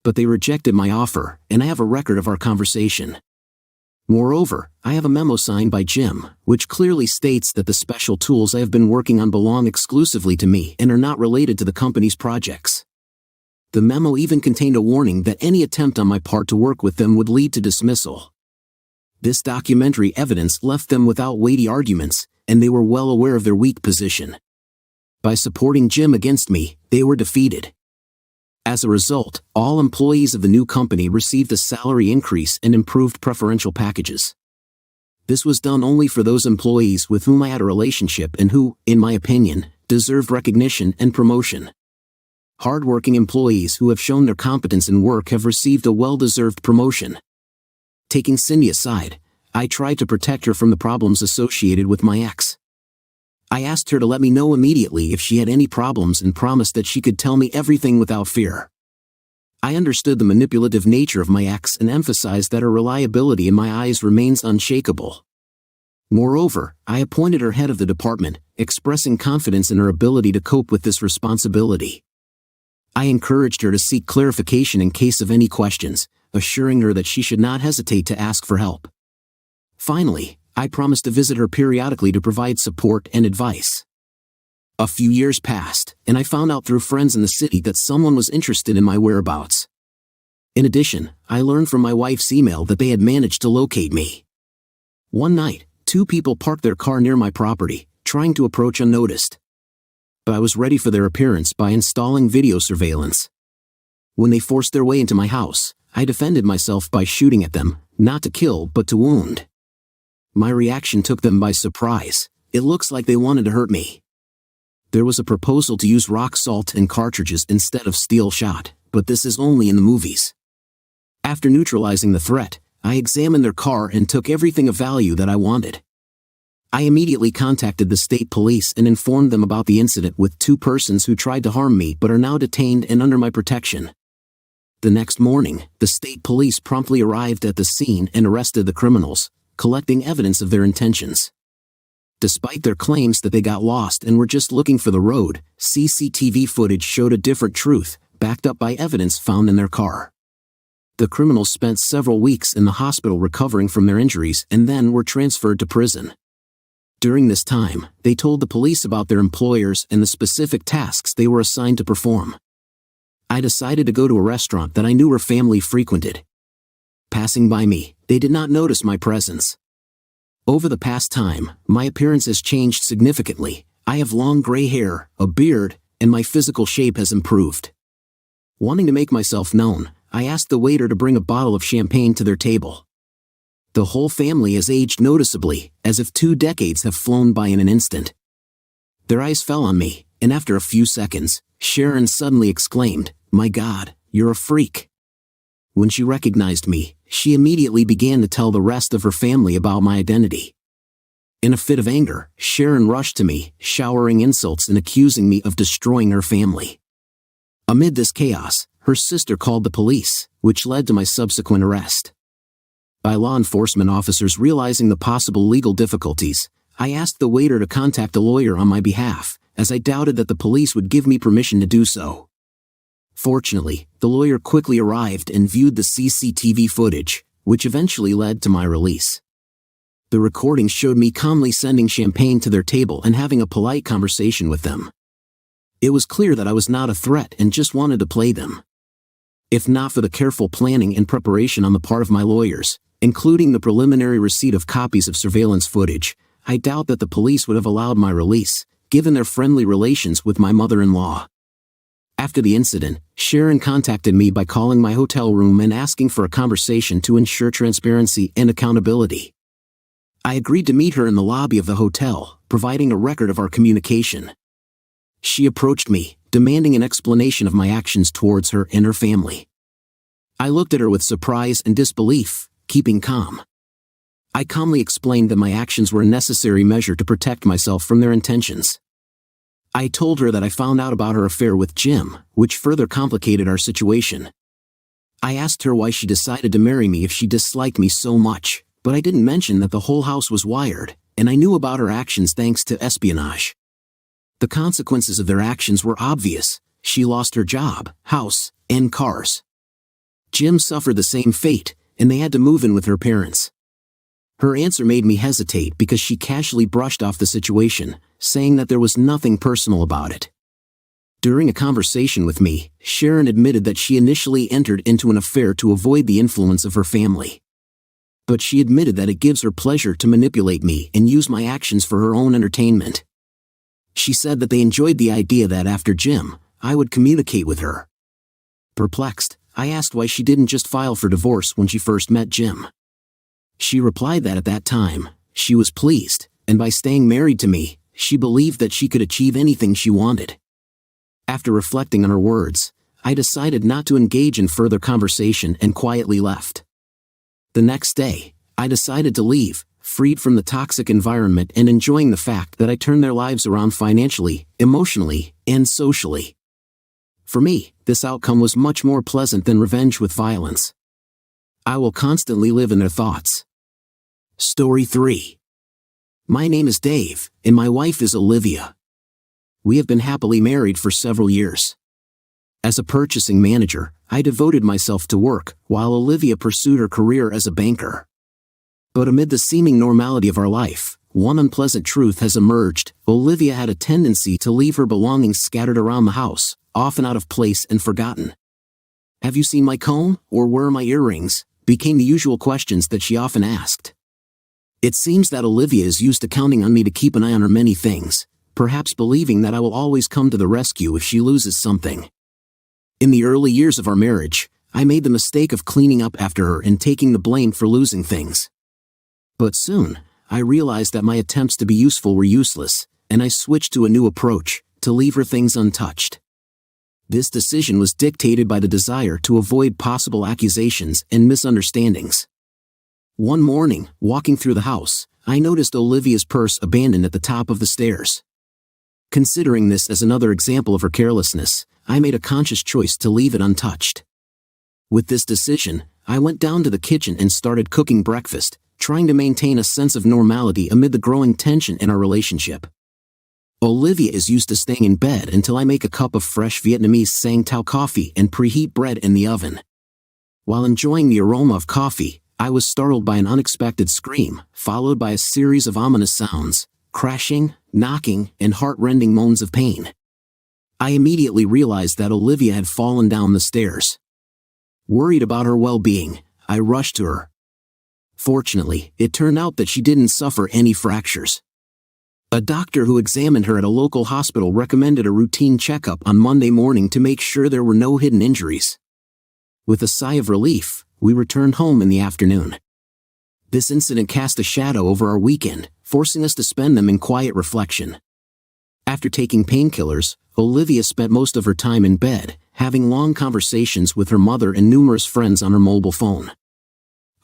But they rejected my offer, and I have a record of our conversation. Moreover, I have a memo signed by Jim, which clearly states that the special tools I have been working on belong exclusively to me and are not related to the company's projects. The memo even contained a warning that any attempt on my part to work with them would lead to dismissal. This documentary evidence left them without weighty arguments, and they were well aware of their weak position. By supporting Jim against me, they were defeated. As a result, all employees of the new company received a salary increase and improved preferential packages. This was done only for those employees with whom I had a relationship and who, in my opinion, deserved recognition and promotion. Hard-working employees who have shown their competence in work have received a well-deserved promotion. Taking Cindy aside, I tried to protect her from the problems associated with my ex. I asked her to let me know immediately if she had any problems and promised that she could tell me everything without fear. I understood the manipulative nature of my ex and emphasized that her reliability in my eyes remains unshakable. Moreover, I appointed her head of the department, expressing confidence in her ability to cope with this responsibility. I encouraged her to seek clarification in case of any questions, assuring her that she should not hesitate to ask for help. Finally, I promised to visit her periodically to provide support and advice. A few years passed, and I found out through friends in the city that someone was interested in my whereabouts. In addition, I learned from my wife's email that they had managed to locate me. One night, 2 people parked their car near my property, trying to approach unnoticed. But I was ready for their appearance by installing video surveillance. When they forced their way into my house, I defended myself by shooting at them, not to kill but to wound. My reaction took them by surprise. It looks like they wanted to hurt me. There was a proposal to use rock salt and cartridges instead of steel shot, but this is only in the movies. After neutralizing the threat, I examined their car and took everything of value that I wanted. I immediately contacted the state police and informed them about the incident with 2 persons who tried to harm me but are now detained and under my protection. The next morning, the state police promptly arrived at the scene and arrested the criminals, collecting evidence of their intentions. Despite their claims that they got lost and were just looking for the road, CCTV footage showed a different truth, backed up by evidence found in their car. The criminals spent several weeks in the hospital recovering from their injuries and then were transferred to prison. During this time, they told the police about their employers and the specific tasks they were assigned to perform. I decided to go to a restaurant that I knew her family frequented. Passing by me, they did not notice my presence. Over the past time, my appearance has changed significantly. I have long gray hair, a beard, and my physical shape has improved. Wanting to make myself known, I asked the waiter to bring a bottle of champagne to their table. The whole family has aged noticeably, as if 2 decades have flown by in an instant. Their eyes fell on me, and after a few seconds, Sharon suddenly exclaimed, "My God, you're a freak." When she recognized me, she immediately began to tell the rest of her family about my identity. In a fit of anger, Sharon rushed to me, showering insults and accusing me of destroying her family. Amid this chaos, her sister called the police, which led to my subsequent arrest. By law enforcement officers realizing the possible legal difficulties, I asked the waiter to contact a lawyer on my behalf, as I doubted that the police would give me permission to do so. Fortunately, the lawyer quickly arrived and viewed the CCTV footage, which eventually led to my release. The recording showed me calmly sending champagne to their table and having a polite conversation with them. It was clear that I was not a threat and just wanted to play them. If not for the careful planning and preparation on the part of my lawyers, including the preliminary receipt of copies of surveillance footage, I doubt that the police would have allowed my release, given their friendly relations with my mother-in-law. After the incident, Sharon contacted me by calling my hotel room and asking for a conversation to ensure transparency and accountability. I agreed to meet her in the lobby of the hotel, providing a record of our communication. She approached me, demanding an explanation of my actions towards her and her family. I looked at her with surprise and disbelief, keeping calm. I calmly explained that my actions were a necessary measure to protect myself from their intentions. I told her that I found out about her affair with Jim, which further complicated our situation. I asked her why she decided to marry me if she disliked me so much, but I didn't mention that the whole house was wired, and I knew about her actions thanks to espionage. The consequences of their actions were obvious. She lost her job, house, and cars. Jim suffered the same fate, and they had to move in with her parents. Her answer made me hesitate because she casually brushed off the situation, saying that there was nothing personal about it. During a conversation with me, Sharon admitted that she initially entered into an affair to avoid the influence of her family. But she admitted that it gives her pleasure to manipulate me and use my actions for her own entertainment. She said that they enjoyed the idea that after Jim, I would communicate with her. Perplexed, I asked why she didn't just file for divorce when she first met Jim. She replied that at that time, she was pleased, and by staying married to me, she believed that she could achieve anything she wanted. After reflecting on her words, I decided not to engage in further conversation and quietly left. The next day, I decided to leave, freed from the toxic environment and enjoying the fact that I turned their lives around financially, emotionally, and socially. For me, this outcome was much more pleasant than revenge with violence. I will constantly live in their thoughts. Story 3. My name is Dave, and my wife is Olivia. We have been happily married for several years. As a purchasing manager, I devoted myself to work, while Olivia pursued her career as a banker. But amid the seeming normality of our life, one unpleasant truth has emerged. Olivia had a tendency to leave her belongings scattered around the house, often out of place and forgotten. "Have you seen my comb, or where are my earrings?" became the usual questions that she often asked. It seems that Olivia is used to counting on me to keep an eye on her many things, perhaps believing that I will always come to the rescue if she loses something. In the early years of our marriage, I made the mistake of cleaning up after her and taking the blame for losing things. But soon, I realized that my attempts to be useful were useless, and I switched to a new approach, to leave her things untouched. This decision was dictated by the desire to avoid possible accusations and misunderstandings. One morning, walking through the house, I noticed Olivia's purse abandoned at the top of the stairs. Considering this as another example of her carelessness, I made a conscious choice to leave it untouched. With this decision, I went down to the kitchen and started cooking breakfast, trying to maintain a sense of normality amid the growing tension in our relationship. Olivia is used to staying in bed until I make a cup of fresh Vietnamese Sang Tao coffee and preheat bread in the oven. While enjoying the aroma of coffee, I was startled by an unexpected scream, followed by a series of ominous sounds, crashing, knocking, and heart-rending moans of pain. I immediately realized that Olivia had fallen down the stairs. Worried about her well-being, I rushed to her. Fortunately, it turned out that she didn't suffer any fractures. A doctor who examined her at a local hospital recommended a routine checkup on Monday morning to make sure there were no hidden injuries. With a sigh of relief, we returned home in the afternoon. This incident cast a shadow over our weekend, forcing us to spend them in quiet reflection. After taking painkillers, Olivia spent most of her time in bed, having long conversations with her mother and numerous friends on her mobile phone.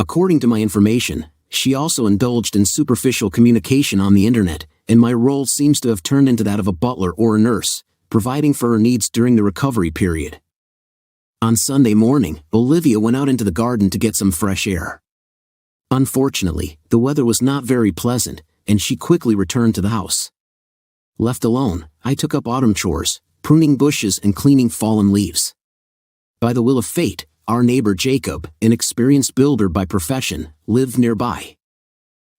According to my information, she also indulged in superficial communication on the internet, and my role seems to have turned into that of a butler or a nurse, providing for her needs during the recovery period. On Sunday morning, Olivia went out into the garden to get some fresh air. Unfortunately, the weather was not very pleasant, and she quickly returned to the house. Left alone, I took up autumn chores, pruning bushes and cleaning fallen leaves. By the will of fate, our neighbor Jacob, an experienced builder by profession, lived nearby.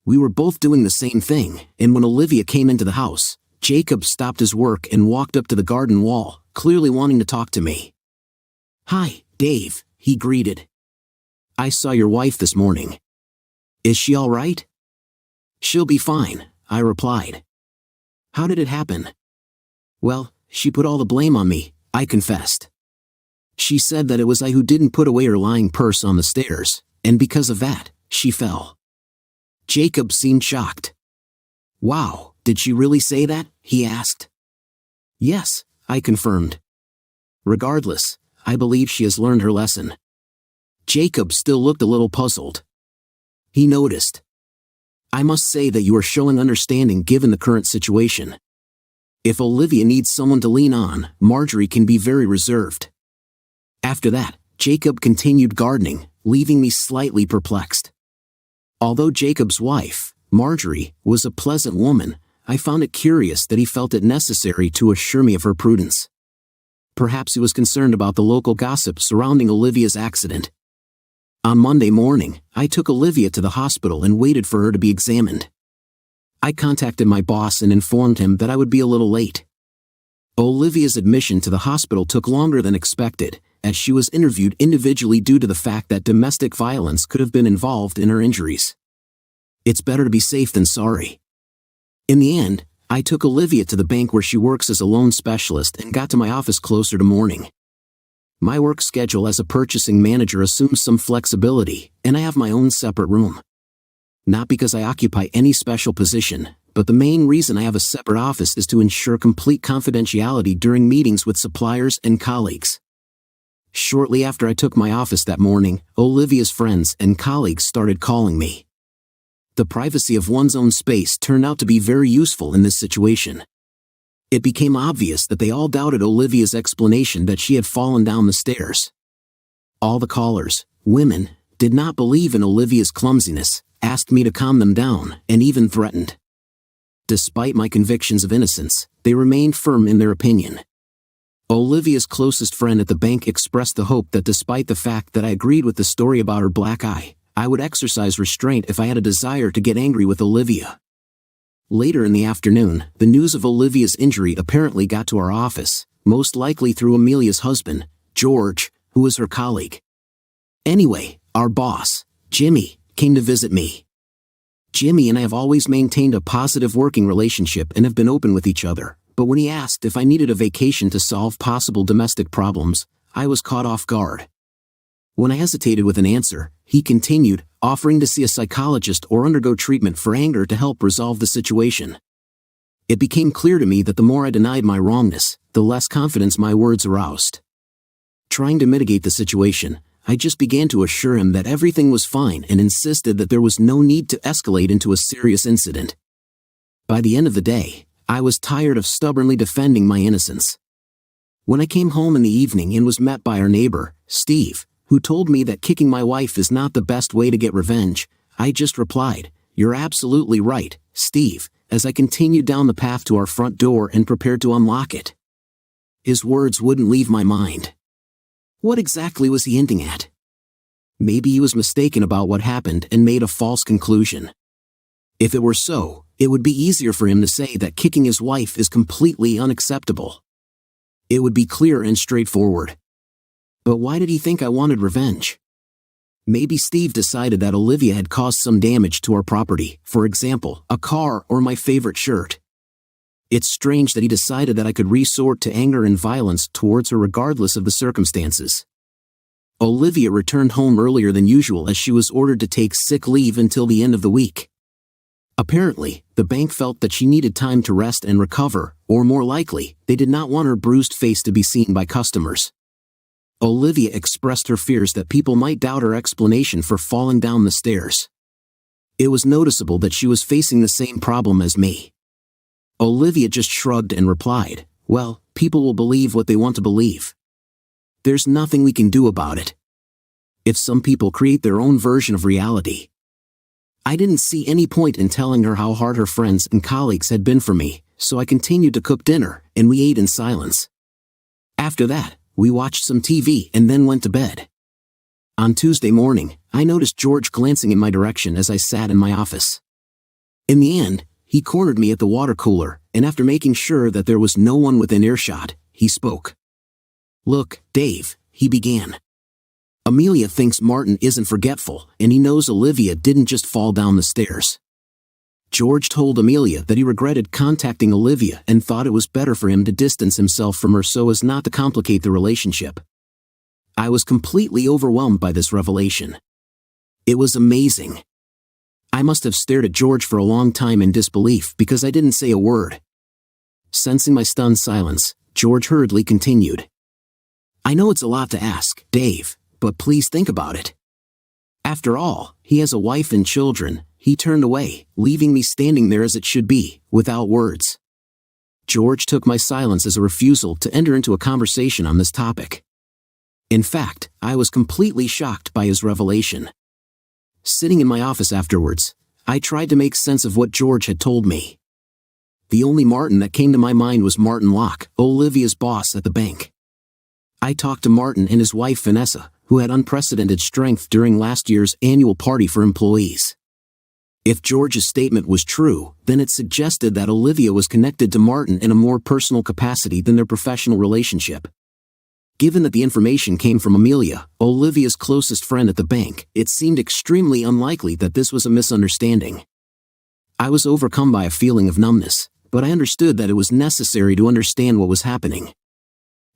We were both doing the same thing, and when Olivia came into the house, Jacob stopped his work and walked up to the garden wall, clearly wanting to talk to me. "Hi, Dave," he greeted. "I saw your wife this morning. Is she all right?" "She'll be fine," I replied. "How did it happen?" "Well, she put all the blame on me," I confessed. "She said that it was I who didn't put away her lying purse on the stairs, and because of that, she fell." Jacob seemed shocked. "Wow, did she really say that?" he asked. "Yes," I confirmed. "Regardless, I believe she has learned her lesson." Jacob still looked a little puzzled. He noticed. "I must say that you are showing understanding given the current situation. If Olivia needs someone to lean on, Marjorie can be very reserved." After that, Jacob continued gardening, leaving me slightly perplexed. Although Jacob's wife, Marjorie, was a pleasant woman, I found it curious that he felt it necessary to assure me of her prudence. Perhaps he was concerned about the local gossip surrounding Olivia's accident. On Monday morning, I took Olivia to the hospital and waited for her to be examined. I contacted my boss and informed him that I would be a little late. Olivia's admission to the hospital took longer than expected, as she was interviewed individually due to the fact that domestic violence could have been involved in her injuries. It's better to be safe than sorry. In the end, I took Olivia to the bank where she works as a loan specialist and got to my office closer to morning. My work schedule as a purchasing manager assumes some flexibility, and I have my own separate room. Not because I occupy any special position, but the main reason I have a separate office is to ensure complete confidentiality during meetings with suppliers and colleagues. Shortly after I took my office that morning, Olivia's friends and colleagues started calling me. The privacy of one's own space turned out to be very useful in this situation. It became obvious that they all doubted Olivia's explanation that she had fallen down the stairs. All the callers, women, did not believe in Olivia's clumsiness, asked me to calm them down, and even threatened. Despite my convictions of innocence, they remained firm in their opinion. Olivia's closest friend at the bank expressed the hope that despite the fact that I agreed with the story about her black eye, I would exercise restraint if I had a desire to get angry with Olivia. Later in the afternoon, the news of Olivia's injury apparently got to our office, most likely through Amelia's husband, George, who was her colleague. Anyway, our boss, Jimmy, came to visit me. Jimmy and I have always maintained a positive working relationship and have been open with each other, but when he asked if I needed a vacation to solve possible domestic problems, I was caught off guard. When I hesitated with an answer, he continued, offering to see a psychologist or undergo treatment for anger to help resolve the situation. It became clear to me that the more I denied my wrongness, the less confidence my words aroused. Trying to mitigate the situation, I just began to assure him that everything was fine and insisted that there was no need to escalate into a serious incident. By the end of the day, I was tired of stubbornly defending my innocence. When I came home in the evening and was met by our neighbor, Steve, who told me that kicking my wife is not the best way to get revenge, I just replied, "You're absolutely right, Steve," as I continued down the path to our front door and prepared to unlock it. His words wouldn't leave my mind. What exactly was he hinting at? Maybe he was mistaken about what happened and made a false conclusion. If it were so, it would be easier for him to say that kicking his wife is completely unacceptable. It would be clear and straightforward. But why did he think I wanted revenge? Maybe Steve decided that Olivia had caused some damage to our property, for example, a car or my favorite shirt. It's strange that he decided that I could resort to anger and violence towards her regardless of the circumstances. Olivia returned home earlier than usual as she was ordered to take sick leave until the end of the week. Apparently, the bank felt that she needed time to rest and recover, or more likely, they did not want her bruised face to be seen by customers. Olivia expressed her fears that people might doubt her explanation for falling down the stairs. It was noticeable that she was facing the same problem as me. Olivia just shrugged and replied, "Well, people will believe what they want to believe. There's nothing we can do about it. If some people create their own version of reality." I didn't see any point in telling her how hard her friends and colleagues had been for me, so I continued to cook dinner, and we ate in silence. After that, we watched some TV and then went to bed. On Tuesday morning, I noticed George glancing in my direction as I sat in my office. In the end, he cornered me at the water cooler, and after making sure that there was no one within earshot, he spoke. "Look, Dave," he began. "Amelia thinks Martin isn't forgetful, and he knows Olivia didn't just fall down the stairs. George told Amelia that he regretted contacting Olivia and thought it was better for him to distance himself from her so as not to complicate the relationship." I was completely overwhelmed by this revelation. It was amazing. I must have stared at George for a long time in disbelief because I didn't say a word. Sensing my stunned silence, George hurriedly continued. "I know it's a lot to ask, Dave, but please think about it. After all, he has a wife and children." He turned away, leaving me standing there as it should be, without words. George took my silence as a refusal to enter into a conversation on this topic. In fact, I was completely shocked by his revelation. Sitting in my office afterwards, I tried to make sense of what George had told me. The only Martin that came to my mind was Martin Locke, Olivia's boss at the bank. I talked to Martin and his wife Vanessa, who had unprecedented strength during last year's annual party for employees. If George's statement was true, then it suggested that Olivia was connected to Martin in a more personal capacity than their professional relationship. Given that the information came from Amelia, Olivia's closest friend at the bank, it seemed extremely unlikely that this was a misunderstanding. I was overcome by a feeling of numbness, but I understood that it was necessary to understand what was happening.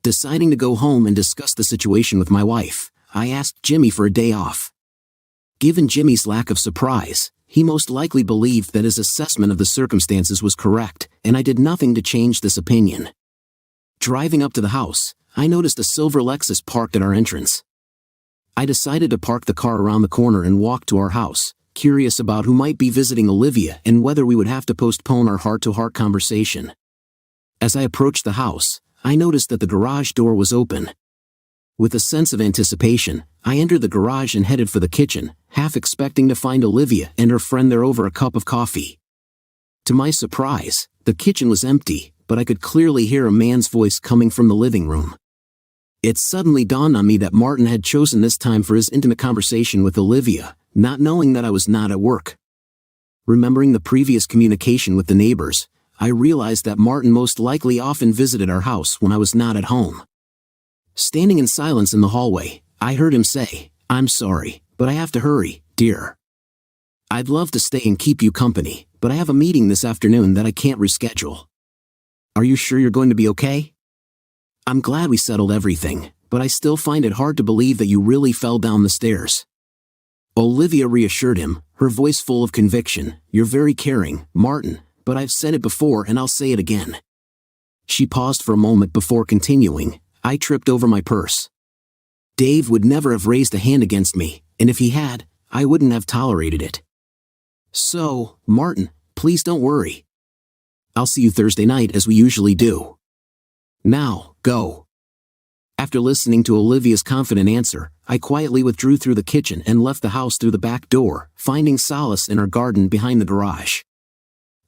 Deciding to go home and discuss the situation with my wife, I asked Jimmy for a day off. Given Jimmy's lack of surprise, he most likely believed that his assessment of the circumstances was correct, and I did nothing to change this opinion. Driving up to the house, I noticed a silver Lexus parked at our entrance. I decided to park the car around the corner and walk to our house, curious about who might be visiting Olivia and whether we would have to postpone our heart-to-heart conversation. As I approached the house, I noticed that the garage door was open. With a sense of anticipation, I entered the garage and headed for the kitchen, half expecting to find Olivia and her friend there over a cup of coffee. To my surprise, the kitchen was empty, but I could clearly hear a man's voice coming from the living room. It suddenly dawned on me that Martin had chosen this time for his intimate conversation with Olivia, not knowing that I was not at work. Remembering the previous communication with the neighbors, I realized that Martin most likely often visited our house when I was not at home. Standing in silence in the hallway, I heard him say, "I'm sorry, but I have to hurry, dear. I'd love to stay and keep you company, but I have a meeting this afternoon that I can't reschedule. Are you sure you're going to be okay?" I'm glad we settled everything, but I still find it hard to believe that you really fell down the stairs." Olivia reassured him, her voice full of conviction. "You're very caring, Martin, but I've said it before and I'll say it again." She paused for a moment before continuing, "I tripped over my purse. Dave would never have raised a hand against me, and if he had, I wouldn't have tolerated it. So, Martin, please don't worry. I'll see you Thursday night as we usually do. Now, go." After listening to Olivia's confident answer, I quietly withdrew through the kitchen and left the house through the back door, finding solace in our garden behind the garage.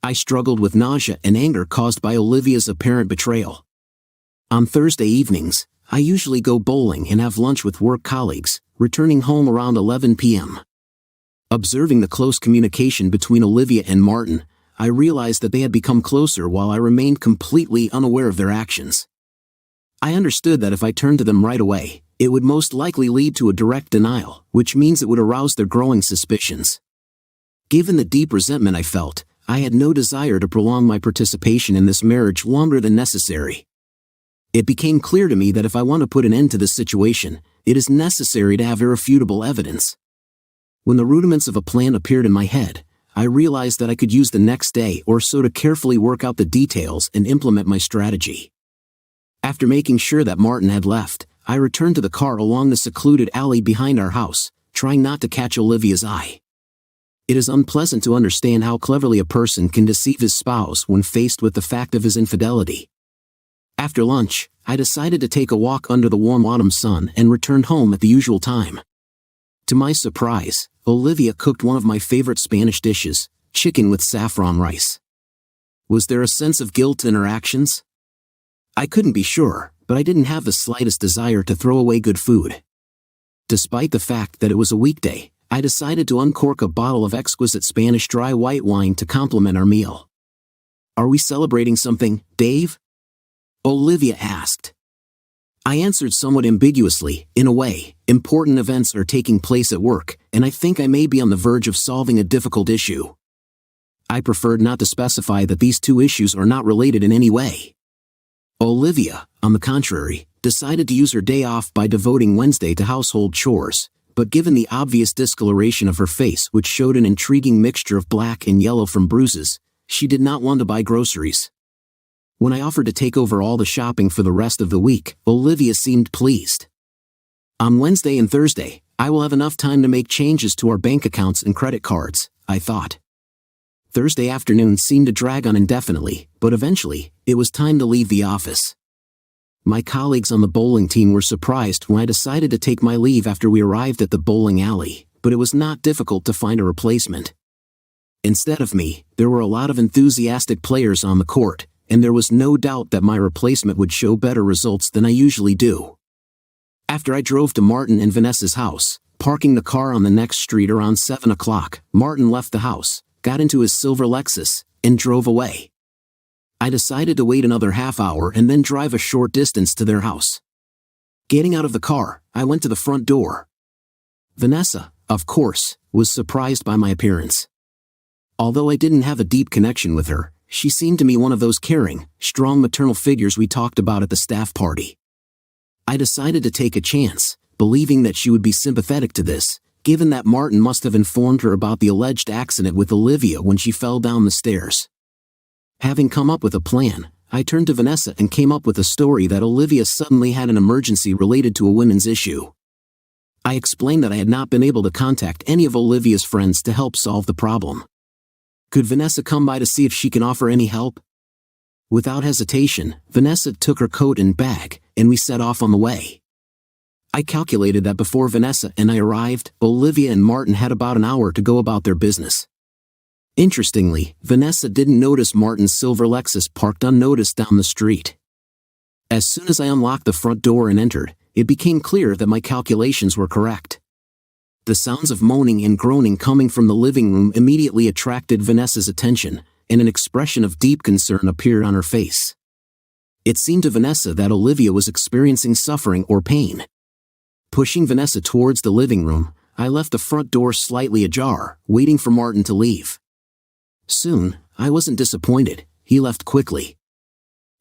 I struggled with nausea and anger caused by Olivia's apparent betrayal. On Thursday evenings, I usually go bowling and have lunch with work colleagues, returning home around 11 p.m. Observing the close communication between Olivia and Martin, I realized that they had become closer while I remained completely unaware of their actions. I understood that if I turned to them right away, it would most likely lead to a direct denial, which means it would arouse their growing suspicions. Given the deep resentment I felt, I had no desire to prolong my participation in this marriage longer than necessary. It became clear to me that if I want to put an end to this situation, it is necessary to have irrefutable evidence. When the rudiments of a plan appeared in my head, I realized that I could use the next day or so to carefully work out the details and implement my strategy. After making sure that Martin had left, I returned to the car along the secluded alley behind our house, trying not to catch Olivia's eye. It is unpleasant to understand how cleverly a person can deceive his spouse when faced with the fact of his infidelity. After lunch, I decided to take a walk under the warm autumn sun and returned home at the usual time. To my surprise, Olivia cooked one of my favorite Spanish dishes, chicken with saffron rice. Was there a sense of guilt in her actions? I couldn't be sure, but I didn't have the slightest desire to throw away good food. Despite the fact that it was a weekday, I decided to uncork a bottle of exquisite Spanish dry white wine to complement our meal. "Are we celebrating something, Dave?" Olivia asked. I answered somewhat ambiguously, "In a way, important events are taking place at work, and I think I may be on the verge of solving a difficult issue." I preferred not to specify that these two issues are not related in any way. Olivia, on the contrary, decided to use her day off by devoting Wednesday to household chores, but given the obvious discoloration of her face, which showed an intriguing mixture of black and yellow from bruises, she did not want to buy groceries. When I offered to take over all the shopping for the rest of the week, Olivia seemed pleased. "On Wednesday and Thursday, I will have enough time to make changes to our bank accounts and credit cards," I thought. Thursday afternoon seemed to drag on indefinitely, but eventually, it was time to leave the office. My colleagues on the bowling team were surprised when I decided to take my leave after we arrived at the bowling alley, but it was not difficult to find a replacement. Instead of me, there were a lot of enthusiastic players on the court, and there was no doubt that my replacement would show better results than I usually do. After I drove to Martin and Vanessa's house, parking the car on the next street around 7 o'clock, Martin left the house, got into his silver Lexus, and drove away. I decided to wait another half hour and then drive a short distance to their house. Getting out of the car, I went to the front door. Vanessa, of course, was surprised by my appearance. Although I didn't have a deep connection with her, she seemed to me one of those caring, strong maternal figures we talked about at the staff party. I decided to take a chance, believing that she would be sympathetic to this, given that Martin must have informed her about the alleged accident with Olivia when she fell down the stairs. Having come up with a plan, I turned to Vanessa and came up with a story that Olivia suddenly had an emergency related to a women's issue. I explained that I had not been able to contact any of Olivia's friends to help solve the problem. Could Vanessa come by to see if she can offer any help? Without hesitation, Vanessa took her coat and bag, and we set off on the way. I calculated that before Vanessa and I arrived, Olivia and Martin had about an hour to go about their business. Interestingly, Vanessa didn't notice Martin's silver Lexus parked unnoticed down the street. As soon as I unlocked the front door and entered, it became clear that my calculations were correct. The sounds of moaning and groaning coming from the living room immediately attracted Vanessa's attention, and an expression of deep concern appeared on her face. It seemed to Vanessa that Olivia was experiencing suffering or pain. Pushing Vanessa towards the living room, I left the front door slightly ajar, waiting for Martin to leave. Soon, I wasn't disappointed, he left quickly.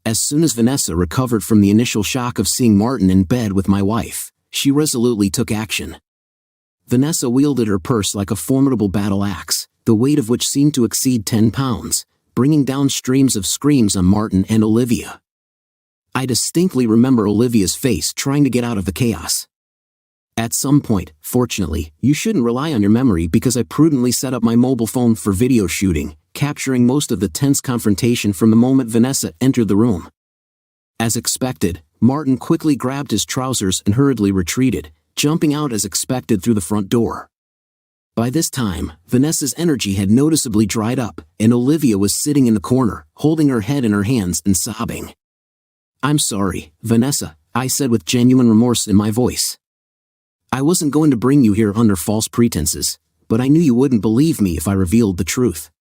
As soon as Vanessa recovered from the initial shock of seeing Martin in bed with my wife, she resolutely took action. Vanessa wielded her purse like a formidable battle axe, the weight of which seemed to exceed 10 pounds, bringing down streams of screams on Martin and Olivia. I distinctly remember Olivia's face trying to get out of the chaos. At some point, fortunately, you shouldn't rely on your memory because I prudently set up my mobile phone for video shooting, capturing most of the tense confrontation from the moment Vanessa entered the room. As expected, Martin quickly grabbed his trousers and hurriedly retreated, jumping out as expected through the front door. By this time, Vanessa's energy had noticeably dried up, and Olivia was sitting in the corner, holding her head in her hands and sobbing. "I'm sorry, Vanessa," I said with genuine remorse in my voice. "I wasn't going to bring you here under false pretenses, but I knew you wouldn't believe me if I revealed the truth."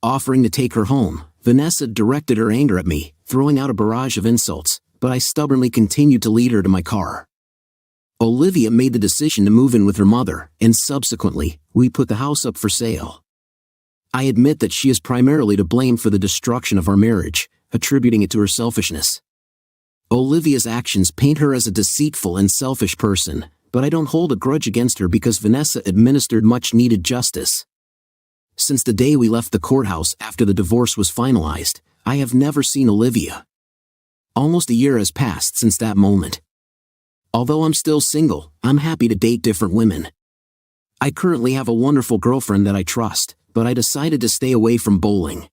Offering to take her home, Vanessa directed her anger at me, throwing out a barrage of insults, but I stubbornly continued to lead her to my car. Olivia made the decision to move in with her mother, and subsequently, we put the house up for sale. I admit that she is primarily to blame for the destruction of our marriage, attributing it to her selfishness. Olivia's actions paint her as a deceitful and selfish person, but I don't hold a grudge against her because Vanessa administered much-needed justice. Since the day we left the courthouse after the divorce was finalized, I have never seen Olivia. Almost a year has passed since that moment. Although I'm still single, I'm happy to date different women. I currently have a wonderful girlfriend that I trust, but I decided to stay away from bowling.